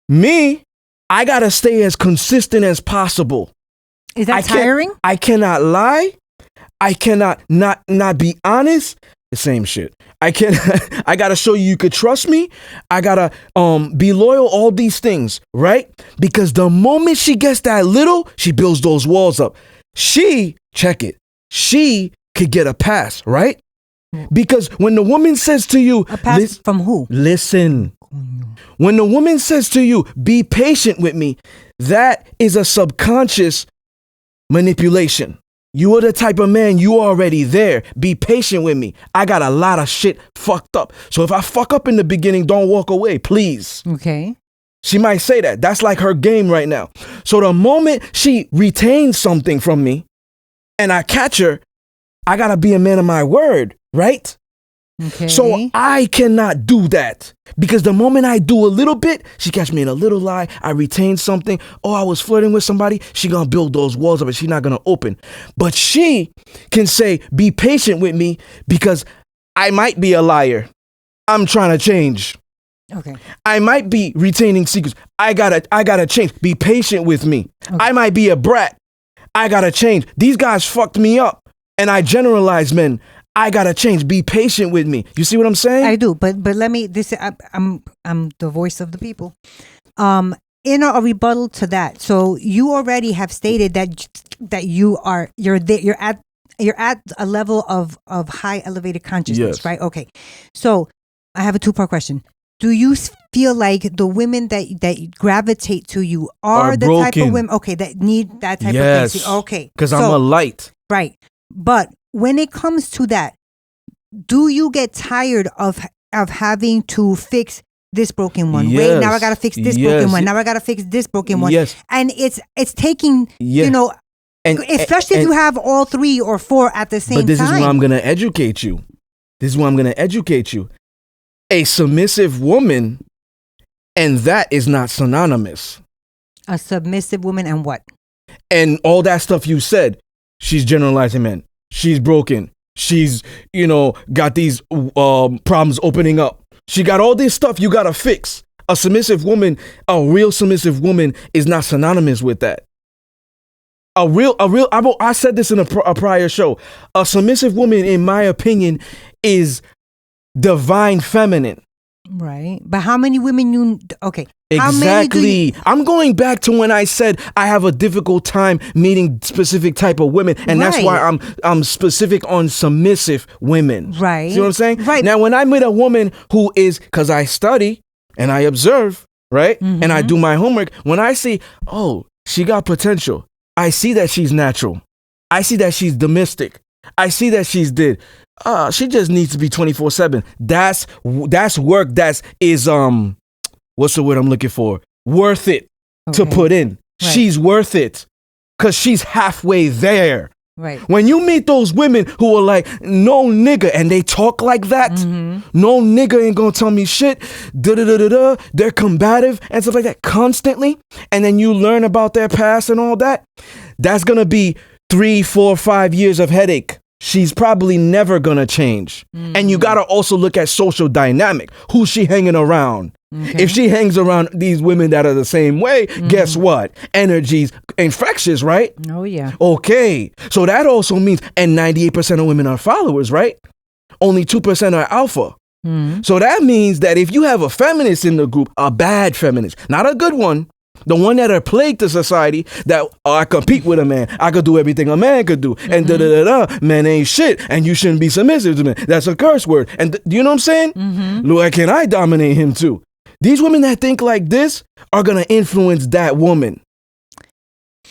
Me, I gotta stay as consistent as possible. Is that tiring? I cannot lie. I cannot not be honest. The same shit. I gotta show you could trust me. I gotta be loyal, all these things, right? Because the moment she gets that little, she builds those walls up. She could get a pass, right? Because when the woman says to you, a pass from who? Listen. When the woman says to you, be patient with me, that is a subconscious manipulation. You are the type of man, you already there. Be patient with me. I got a lot of shit fucked up. So if I fuck up in the beginning, don't walk away, please. Okay. She might say that. That's like her game right now. So the moment she retains something from me and I catch her, I got to be a man of my word, right? Okay. So I cannot do that because the moment I do a little bit, she catch me in a little lie. I retain something. Oh, I was flirting with somebody. She gonna build those walls up and she's not gonna open. But she can say, be patient with me because I might be a liar. I'm trying to change. Okay. I might be retaining secrets. I gotta change. Be patient with me. Okay. I might be a brat. I gotta change. These guys fucked me up and I generalize men. I gotta change. Be patient with me. You see what I'm saying? I do, but let me. I'm the voice of the people. In a rebuttal to that, so you already have stated that you're at a level of high elevated consciousness, yes. Right? Okay. So I have a 2-part question. Do you feel like the women that gravitate to you are the broken. Type of women? Okay, that need that type of thing. Okay, because I'm a light, right? But when it comes to that, do you get tired of having to fix this broken one? Yes. Wait, now I gotta fix this broken one. Now I gotta fix this broken one. Yes. And it's taking, especially if you have all 3 or 4 at the same time. But this is where I'm gonna educate you. A submissive woman, and that is not synonymous. A submissive woman and what? And all that stuff you said. She's generalizing men. She's broken. She's, got these problems opening up. She got all this stuff you got to fix. A real submissive woman is not synonymous with that. I said this in a prior show. A submissive woman, in my opinion, is divine feminine. Right. But how many women you... Okay. How many Exactly. I'm going back to when I said I have a difficult time meeting specific type of women, and that's why I'm specific on submissive women. Right. See what I'm saying? Right. Now, when I meet a woman who is, because I study and I observe, right, and I do my homework, when I see, oh, she got potential, I see that she's natural. I see that she's domestic. I see that she's did. She just needs to be 24/7. That's work that is what's the word I'm looking for? Worth it to put in. Right. She's worth it because she's halfway there. Right. When you meet those women who are like, no nigga, and they talk like that, no nigga ain't gonna tell me shit, they're combative and stuff like that constantly, and then you learn about their past and all that, that's gonna be 3, 4, 5 years of headache. She's probably never gonna change. And you gotta also look at social dynamic. Who's she hanging around? Okay. If she hangs around these women that are the same way, guess what? Energy's infectious, right? Oh, yeah. Okay. So that also means, and 98% of women are followers, right? Only 2% are alpha. So that means that if you have a feminist in the group, a bad feminist, not a good one, the one that are plagued to society, that I compete with a man, I could do everything a man could do, and man ain't shit, and you shouldn't be submissive to men. That's a curse word. And do you know what I'm saying? Look, can I dominate him too? These women that think like this are gonna influence that woman,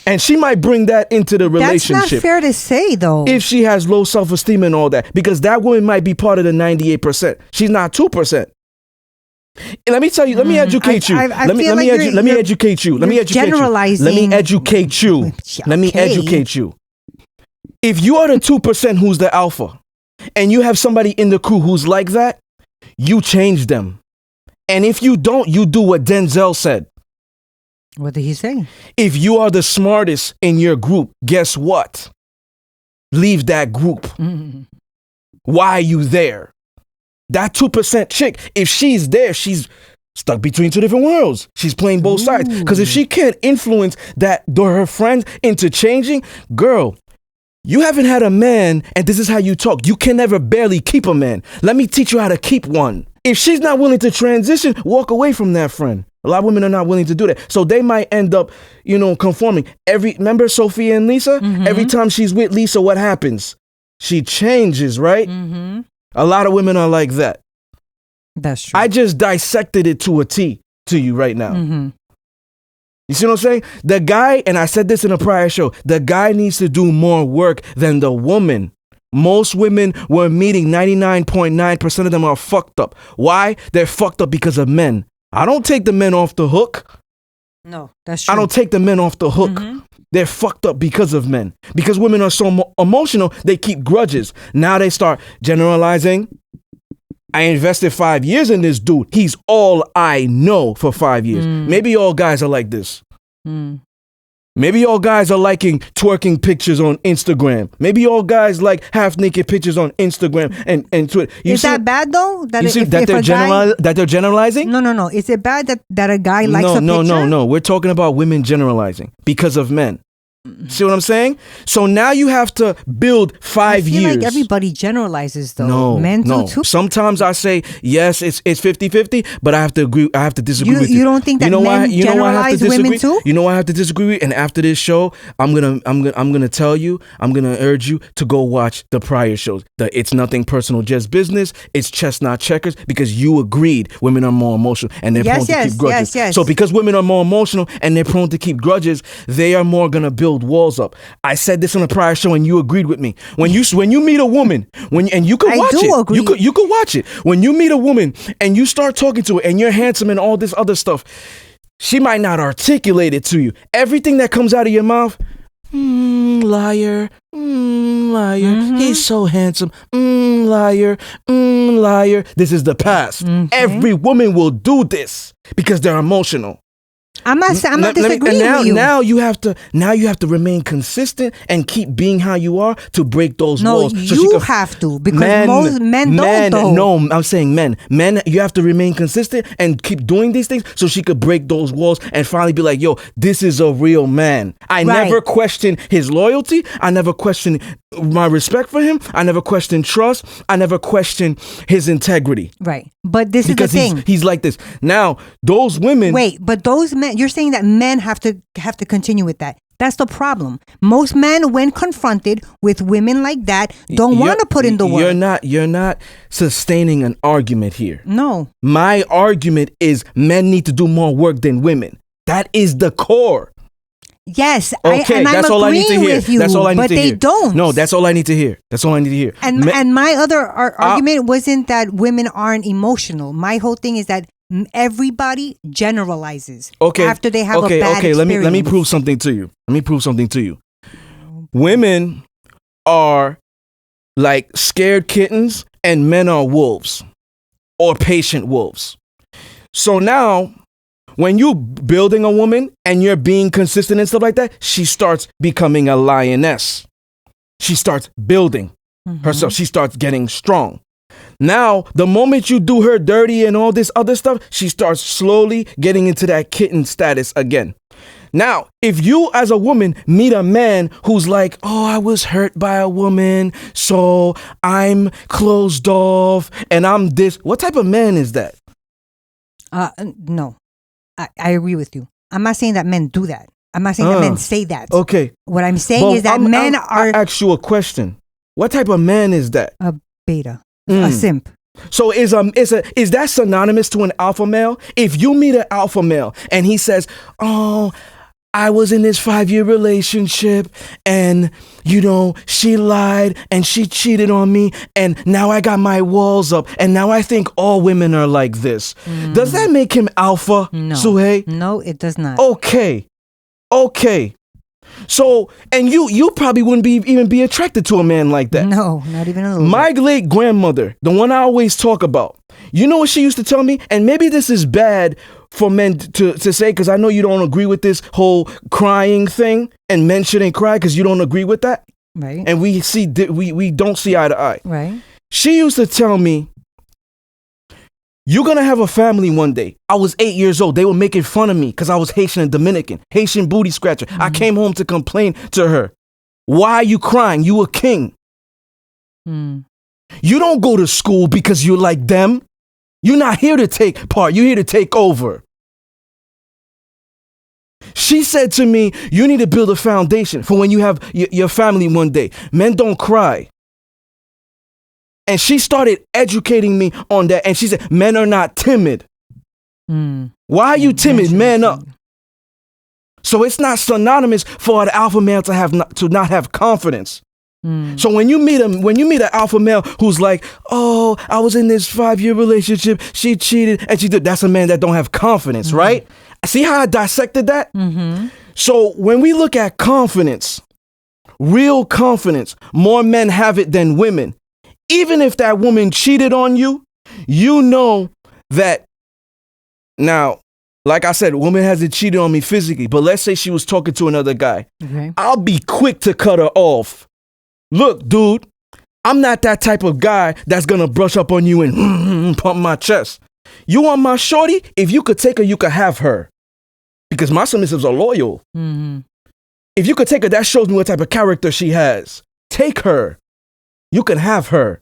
and she might bring that into the relationship. That's not fair to say, though. If she has low self-esteem and all that, because that woman might be part of the 98%. She's not 2%. Let me tell you. Let me educate you. Let me educate you. Let me educate you. If you are the 2% who's the alpha, and you have somebody in the crew who's like that, you change them. And if you don't, you do what Denzel said. What did he say? If you are the smartest in your group, guess what? Leave that group. Why are you there? That 2% chick, if she's there, she's stuck between two different worlds. She's playing both sides. Because if she can't influence her friends into changing, girl, you haven't had a man, and this is how you talk. You can never barely keep a man. Let me teach you how to keep one. If she's not willing to transition, walk away from that friend. A lot of women are not willing to do that. So they might end up, conforming. Remember Sophia and Lisa? Every time she's with Lisa, what happens? She changes, right? A lot of women are like that. That's true. I just dissected it to a T to you right now. You see what I'm saying? The guy, and I said this in a prior show, the guy needs to do more work than the woman. Most women we're meeting, 99.9% of them are fucked up. Why? They're fucked up because of men. I don't take the men off the hook. No, that's true. I don't take the men off the hook. They're fucked up because of men. Because women are so emotional, they keep grudges. Now they start generalizing. I invested 5 years in this dude. He's all I know for 5 years. Maybe all guys are like this. Maybe all guys are liking twerking pictures on Instagram. Maybe all guys like half naked pictures on Instagram and Twitter. Is that bad though? That they're generalizing? No. Is it bad that a guy likes a picture? No. We're talking about women generalizing because of men. See what I'm saying? So now you have to build 5 years. I feel like everybody generalizes though. No, men do too. Sometimes I say, yes, it's 50-50, but I have to agree. I have to disagree with you. You don't think that men generalize women too? You know why I have to disagree with? And after this show, I'm gonna tell you, I'm gonna urge you to go watch the prior shows. It's Nothing Personal, Just Business. It's Chestnut Checkers, because you agreed women are more emotional and they're prone to keep grudges. Yes. So because women are more emotional and they're prone to keep grudges, they are more gonna build walls up. I said this on a prior show and you agreed with me. When you meet a woman, and you can watch it. Agree. You could watch it. When you meet a woman and you start talking to her and you're handsome and all this other stuff, she might not articulate it to you. Everything that comes out of your mouth, liar, he's so handsome, liar, liar. This is the past. Every woman will do this because they're emotional. I'm not disagreeing with you. Now you have to remain consistent and keep being how you are to break those walls. No, you have to, because most men don't. Though. No, I'm saying men. Men, you have to remain consistent and keep doing these things so she could break those walls and finally be like, yo, this is a real man. I never questioned his loyalty. I never questioned my respect for him. I never questioned trust. I never questioned his integrity. Right. But this is the thing. He's like this. Now, those women. Wait, but those men, you're saying that men have to continue with that. That's the problem. Most men, when confronted with women like that, don't want to put in the work. You're not sustaining an argument here. No. My argument is men need to do more work than women. That is the core. Yes, okay, that's all I need to hear. You, that's all I need to hear. But they don't. No, that's all I need to hear. That's all I need to hear. And my other argument wasn't that women aren't emotional. My whole thing is that everybody generalizes. After they have a bad experience. Let me prove something to you. Women are like scared kittens, and men are wolves, or patient wolves. So now, when you building a woman and you're being consistent and stuff like that, she starts becoming a lioness. She starts building herself. She starts getting strong. Now, the moment you do her dirty and all this other stuff, she starts slowly getting into that kitten status again. Now, if you as a woman meet a man who's like, oh, I was hurt by a woman, so I'm closed off and I'm this. What type of man is that? No, I agree with you. I'm not saying that men do that. I'm not saying that men say that. Okay. What I'm saying is that men are... I ask you a question. What type of man is that? A beta. A simp. So is that synonymous to an alpha male? If you meet an alpha male and he says, oh, I was in this 5-year relationship and, she lied and she cheated on me and now I got my walls up and now I think all women are like this. Does that make him alpha, no. Suhey? No, it does not. Okay. So, and you probably wouldn't even be attracted to a man like that. No, not even a little My late grandmother, the one I always talk about, you know what she used to tell me? And maybe this is bad for men to say, because I know you don't agree with this whole crying thing, and men shouldn't cry because you don't agree with that. Right. And we don't see eye to eye. Right. She used to tell me, you're going to have a family one day. I was 8 years old. They were making fun of me because I was Haitian and Dominican. Haitian booty scratcher. I came home to complain to her. Why are you crying? You a king. You don't go to school because you're like them. You're not here to take part. You're here to take over. She said to me, you need to build a foundation for when you have your family one day. Men don't cry. And she started educating me on that. And she said, men are not timid. Why are you timid? Man up. So it's not synonymous for an alpha male to not have confidence. So when you meet an alpha male who's like, oh, I was in this 5-year relationship, she cheated, and she did. That's a man that don't have confidence, right? See how I dissected that? So when we look at confidence, real confidence, more men have it than women. Even if that woman cheated on you, you know that. Now, like I said, a woman hasn't cheated on me physically, but let's say she was talking to another guy. Okay. I'll be quick to cut her off. Look, dude, I'm not that type of guy that's going to brush up on you and pump my chest. You want my shorty? If you could take her, you could have her. Because my submissives are loyal. If you could take her, that shows me what type of character she has. Take her. You can have her.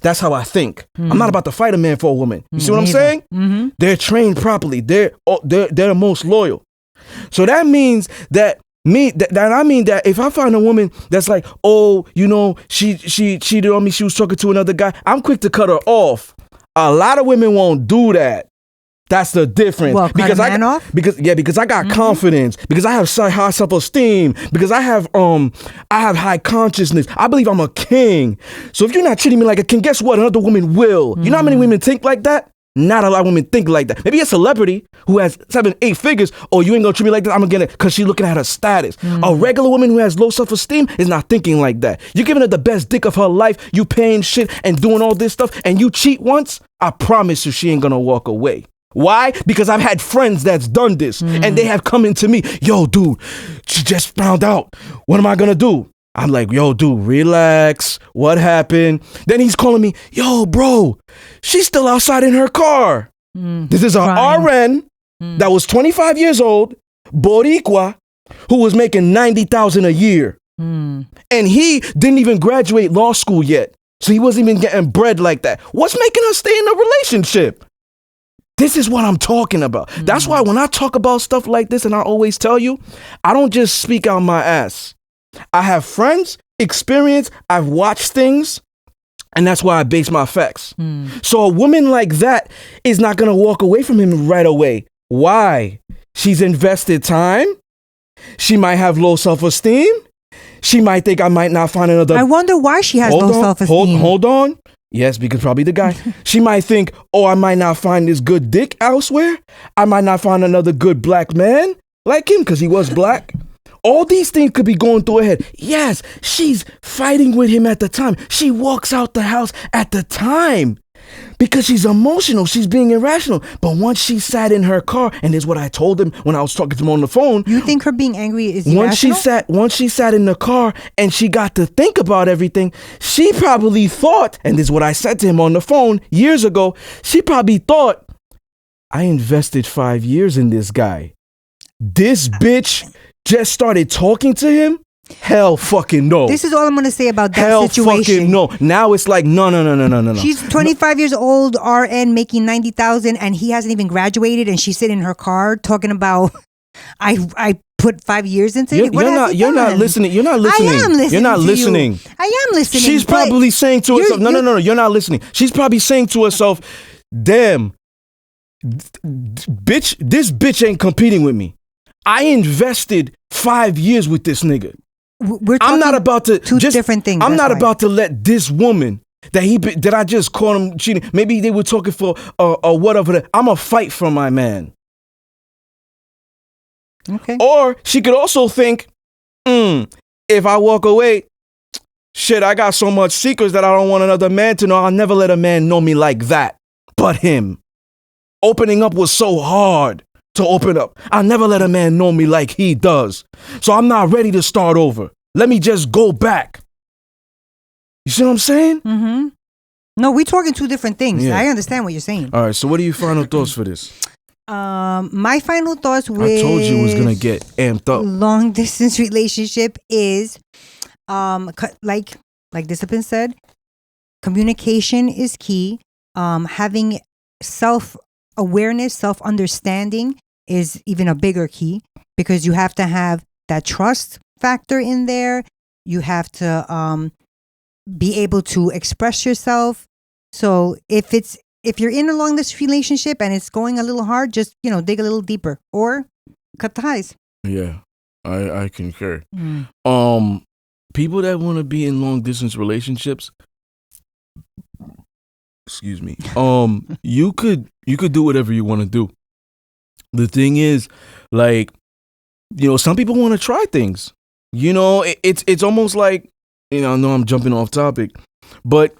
That's how I think. I'm not about to fight a man for a woman. You see what I'm saying? They're trained properly. They're the most loyal. So that means that that if I find a woman that's like, oh, she cheated on me, she was talking to another guy, I'm quick to cut her off. A lot of women won't do that. That's the difference. Well, because I got confidence, because I have high self-esteem, because I have high consciousness. I believe I'm a king. So if you're not treating me like a king, guess what? Another woman will. You know how many women think like that? Not a lot of women think like that. Maybe a celebrity who has 7-8 figures, or you ain't gonna treat me like that, I'm gonna get it because she's looking at her status. A regular woman who has low self-esteem is not thinking like that. You're giving her the best dick of her life, you paying shit and doing all this stuff, and you cheat once, I promise you she ain't gonna walk away. Why? Because I've had friends that's done this and they have come into me. Yo, dude, she just found out. What am I going to do? I'm like, yo, dude, relax. What happened? Then he's calling me, yo, bro, she's still outside in her car. This is an RN that was 25 years old, Boricua, who was making $90,000 a year. And he didn't even graduate law school yet. So he wasn't even getting bread like that. What's making us stay in a relationship? This is what I'm talking about. That's why when I talk about stuff like this, and I always tell you, I don't just speak out my ass. I have friends, experience, I've watched things, and that's why I base my facts. So a woman like that is not going to walk away from him right away. Why? She's invested time. She might have low self-esteem. She might think I might not find another. I wonder why she has low self-esteem. Hold on. Yes, because probably the guy. She might think, oh, I might not find this good dick elsewhere. I might not find another good black man like him because he was black. All these things could be going through her head. Yes, she's fighting with him at the time. She walks out the house at the time because she's emotional. She's being irrational. But once she sat in her car, and this is what I told him when I was talking to him on the phone. You think her being angry is Once irrational? she sat in the car and she got to think about everything, she probably thought, and this is what I said to him on the phone years ago, she probably thought, I invested 5 years in this guy. This bitch just started talking to him? Hell fucking no. This is all I'm going to say about that Hell situation. fucking no. Now it's like, no. She's 25 years old, RN, making $90,000, and he hasn't even graduated, and she's sitting in her car talking about, I put 5 years into it. You're not listening. You're not listening. I am listening. You're not listening. I am listening. She's probably saying to herself, no, you're not listening. She's probably saying to herself, damn, bitch, this bitch ain't competing with me. I invested 5 years with this nigga. I'm not about to two different things. I'm not about to let this woman that I just called him cheating. Maybe they were talking for or whatever. I'm a fight for my man. Okay. Or she could also think, if I walk away, shit, I got so much secrets that I don't want another man to know. I'll never let a man know me like that. But him. Opening up was so hard to open up. I'll never let a man know me like he does. So I'm not ready to start over. Let me just go back. You see what I'm saying? Mm-hmm. No, we're talking two different things. Yeah. I understand what you're saying. All right, so what are your final thoughts for this? My final thoughts with I told you it was going to get amped up. Long distance relationship is, like Discipline said, communication is key. Having self-awareness, self-understanding is even a bigger key because you have to have that trust factor in there. You have to be able to express yourself. So if you're in a long distance relationship and it's going a little hard, just dig a little deeper or cut ties. Yeah, I concur. People that want to be in long distance relationships, excuse me, you could do whatever you want to do. The thing is, like, some people want to try things. It's almost like, I know I'm jumping off topic, but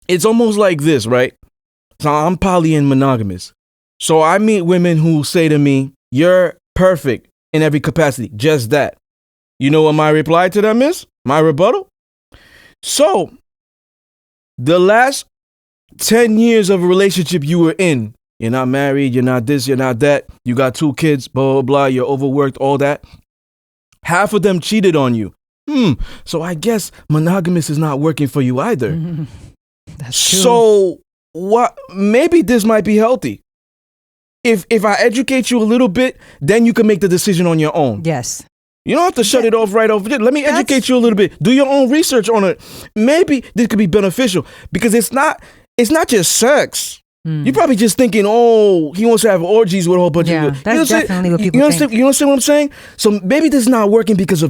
it's almost like this, right? So I'm poly and monogamous. So I meet women who say to me, you're perfect in every capacity, just that. You know what my reply to them is? My rebuttal? So the last 10 years of a relationship you were in, you're not married, you're not this, you're not that, you got 2 kids, blah, blah, blah, you're overworked, all that. Half of them cheated on you. So I guess monogamous is not working for you either. That's true. So what? Maybe this might be healthy. If I educate you a little bit, then you can make the decision on your own. Yes. You don't have to shut it off right off. Let me educate you a little bit. Do your own research on it. Maybe this could be beneficial because it's not just sex. You're probably just thinking, oh, he wants to have orgies with a whole bunch of... That's definitely what people think. You understand what I'm saying? So maybe this is not working because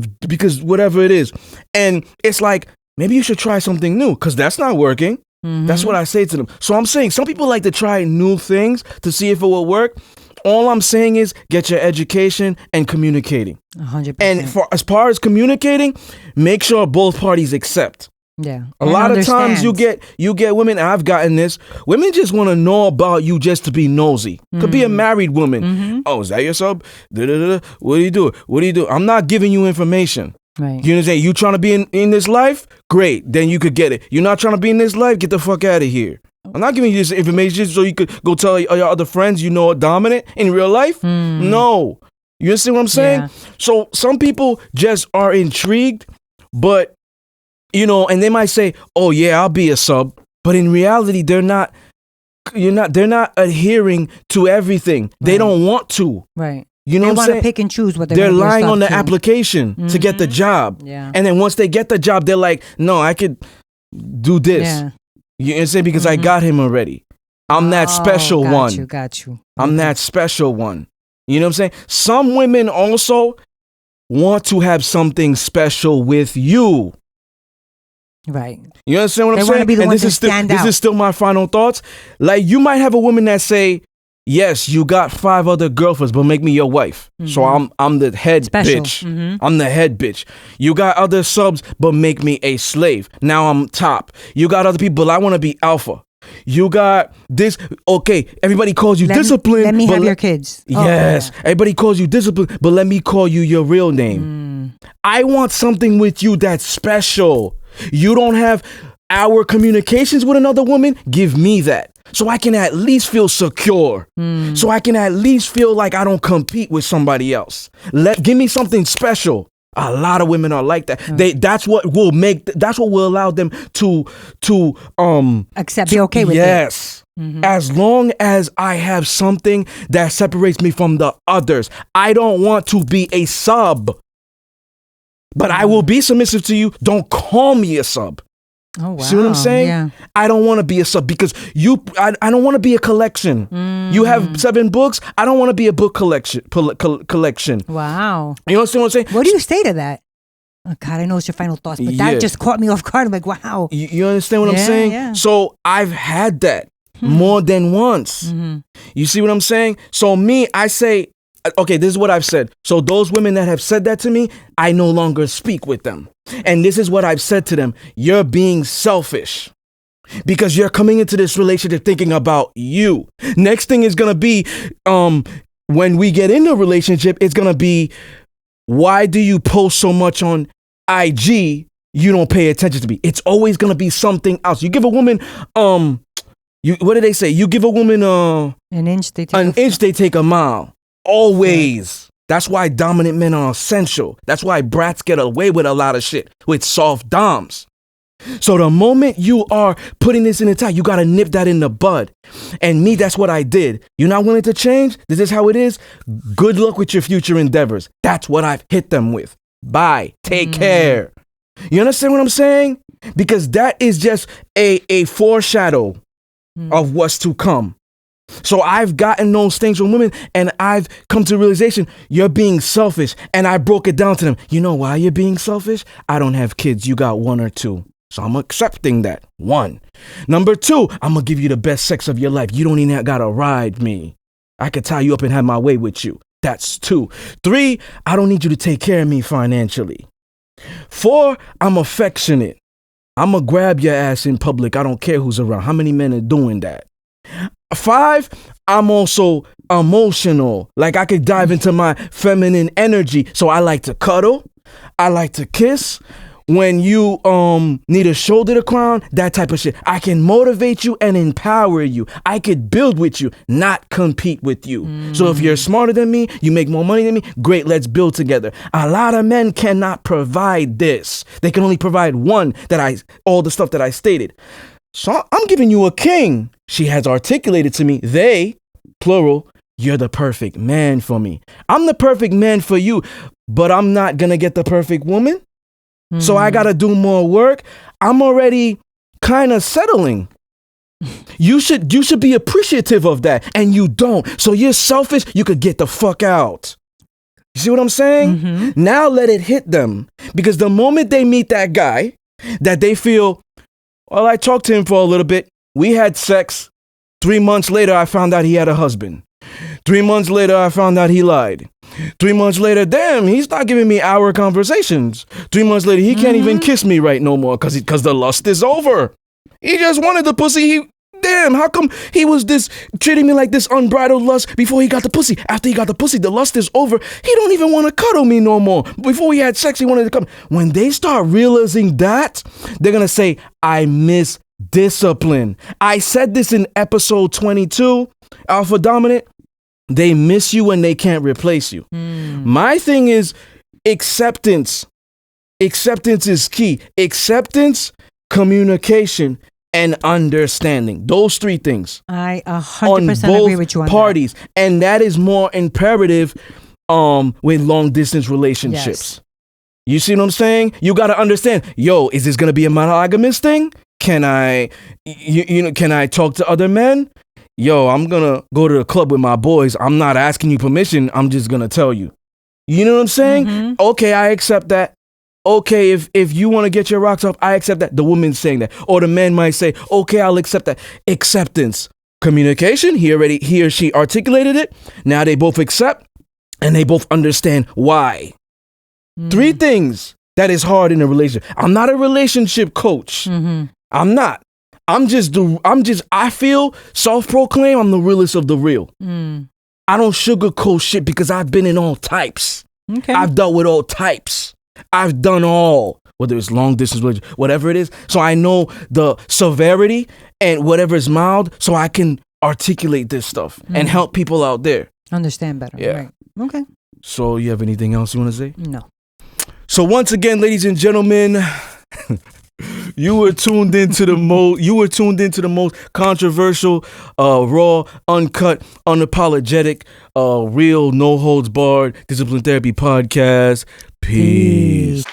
whatever it is. And it's like, maybe you should try something new because that's not working. Mm-hmm. That's what I say to them. So I'm saying some people like to try new things to see if it will work. All I'm saying is get your education and communicating. 100%. And as far as communicating, make sure both parties accept. Yeah. A lot of times you get women, and I've gotten this, women just want to know about you just to be nosy. Could be a married woman. Oh, is that your sub? Da-da-da-da. What do you do? What do you do? I'm not giving you information. Right. You know what I'm saying? You trying to be in this life? Great. Then you could get it. You're not trying to be in this life? Get the fuck out of here. I'm not giving you this information just so you could go tell your other friends you know are dominant in real life. No. You understand what I'm saying? Yeah. So some people just are intrigued, but, you know, and they might say, oh yeah, I'll be a sub. But in reality, they're not adhering to everything. Right. They don't want to. Right. You know they what I'm saying? They want to pick and choose what they're lying on the application to get the job. Yeah. And then once they get the job, they're like, no, I could do this. Yeah. You know what I'm saying? Because I got him already. I'm that special one. Got you. I'm that special one. You know what I'm saying? Some women also want to have something special with you. Right. You understand what I'm saying? They want to be the one to stand out. This is still my final thoughts. Like, you might have a woman that say, yes, you got 5 other girlfriends, but make me your wife. So I'm the head bitch. I'm the head bitch. You got other subs, but make me a slave. Now I'm top. You got other people, but I want to be alpha. You got this. Okay, everybody calls you discipline. Let me have your kids. Yes, everybody calls you discipline, but let me call you your real name. I want something with you that's special. You don't have our communications with another woman. Give me that. So I can at least feel secure. So I can at least feel like I don't compete with somebody else. Give me something special. A lot of women are like that. That's what will allow them to accept, be okay with it. Yes. As long as I have something that separates me from the others. I don't want to be a sub. But I will be submissive to you. Don't call me a sub. Oh, wow. See what I'm saying? Yeah. I don't want to be a sub because I don't want to be a collection. You have 7 books. I don't want to be a book collection. Wow. You understand what I'm saying? What do you say to that? Oh, God, I know it's your final thoughts, but that just caught me off guard. I'm like, wow. You understand what I'm saying? Yeah. So I've had that more than once. You see what I'm saying? So I say, okay, this is what I've said. So those women that have said that to me, I no longer speak with them. And this is what I've said to them. You're being selfish because you're coming into this relationship thinking about you. Next thing is going to be, when we get in a relationship, it's going to be, why do you post so much on IG? You don't pay attention to me. It's always going to be something else. You give a woman, what do they say? You give a woman an inch, they take a mile. Always. That's why dominant men are essential. That's why brats get away with a lot of shit with soft doms. So the moment you are putting this in the tie, you got to nip that in the bud. And that's what I did. You're not willing to change? This is how it is? Good luck with your future endeavors. That's what I've hit them with. Bye. Take care. You understand what I'm saying? Because that is just a foreshadow of what's to come. So I've gotten those things from women and I've come to the realization you're being selfish. And I broke it down to them. You know why you're being selfish? I don't have kids. You got 1 or 2. So I'm accepting that. 1. Number 2, I'm going to give you the best sex of your life. You don't even got to ride me. I could tie you up and have my way with you. That's 2. 3, I don't need you to take care of me financially. 4, I'm affectionate. I'm going to grab your ass in public. I don't care who's around. How many men are doing that? 5, I'm also emotional. Like I could dive into my feminine energy. So I like to cuddle. I like to kiss. When you need a shoulder to cry on, that type of shit. I can motivate you and empower you. I could build with you, not compete with you. So if you're smarter than me, you make more money than me, great, let's build together. A lot of men cannot provide this. They can only provide one all the stuff that I stated. So I'm giving you a king. She has articulated to me, they, plural, you're the perfect man for me. I'm the perfect man for you, but I'm not going to get the perfect woman. So I got to do more work. I'm already kind of settling. You should be appreciative of that. And you don't. So you're selfish. You could get the fuck out. You see what I'm saying? Now let it hit them. Because the moment they meet that guy that they feel, well, I talked to him for a little bit. We had sex. 3 months later, I found out he had a husband. 3 months later, I found out he lied. 3 months later, damn, he start giving me hour conversations. 3 months later, he can't even kiss me right no more because the lust is over. He just wanted the pussy. Damn, how come he was treating me like this unbridled lust before he got the pussy? After he got the pussy, the lust is over. He don't even want to cuddle me no more. Before we had sex, he wanted to come. When they start realizing that, they're going to say, I miss discipline. I said this in episode 22, Alpha Dominant. They miss you when they can't replace you. My thing is acceptance. Acceptance is key. Acceptance, communication, and understanding. Those 3 things. I 100% agree with you on parties. That. And that is more imperative with long distance relationships. Yes. You see what I'm saying? You got to understand, is this going to be a monogamous thing? Can I can I talk to other men? I'm going to go to the club with my boys. I'm not asking you permission. I'm just going to tell you. You know what I'm saying? Okay, I accept that. Okay, if you want to get your rocks off, I accept that. The woman's saying that. Or the man might say, okay, I'll accept that. Acceptance. Communication, he or she articulated it. Now they both accept and they both understand why. 3 things that is hard in a relationship. I'm not a relationship coach. I'm not. I feel self-proclaimed, I'm the realest of the real. I don't sugarcoat shit because I've been in all types. Okay. I've dealt with all types. I've done all, whether it's long distance, whatever it is. So I know the severity and whatever is mild, so I can articulate this stuff and help people out there. Understand better. Yeah. Right. Okay. So you have anything else you want to say? No. So once again, ladies and gentlemen, you were tuned into the most controversial, raw, uncut, unapologetic, real, no holds barred discipline therapy podcast. Peace.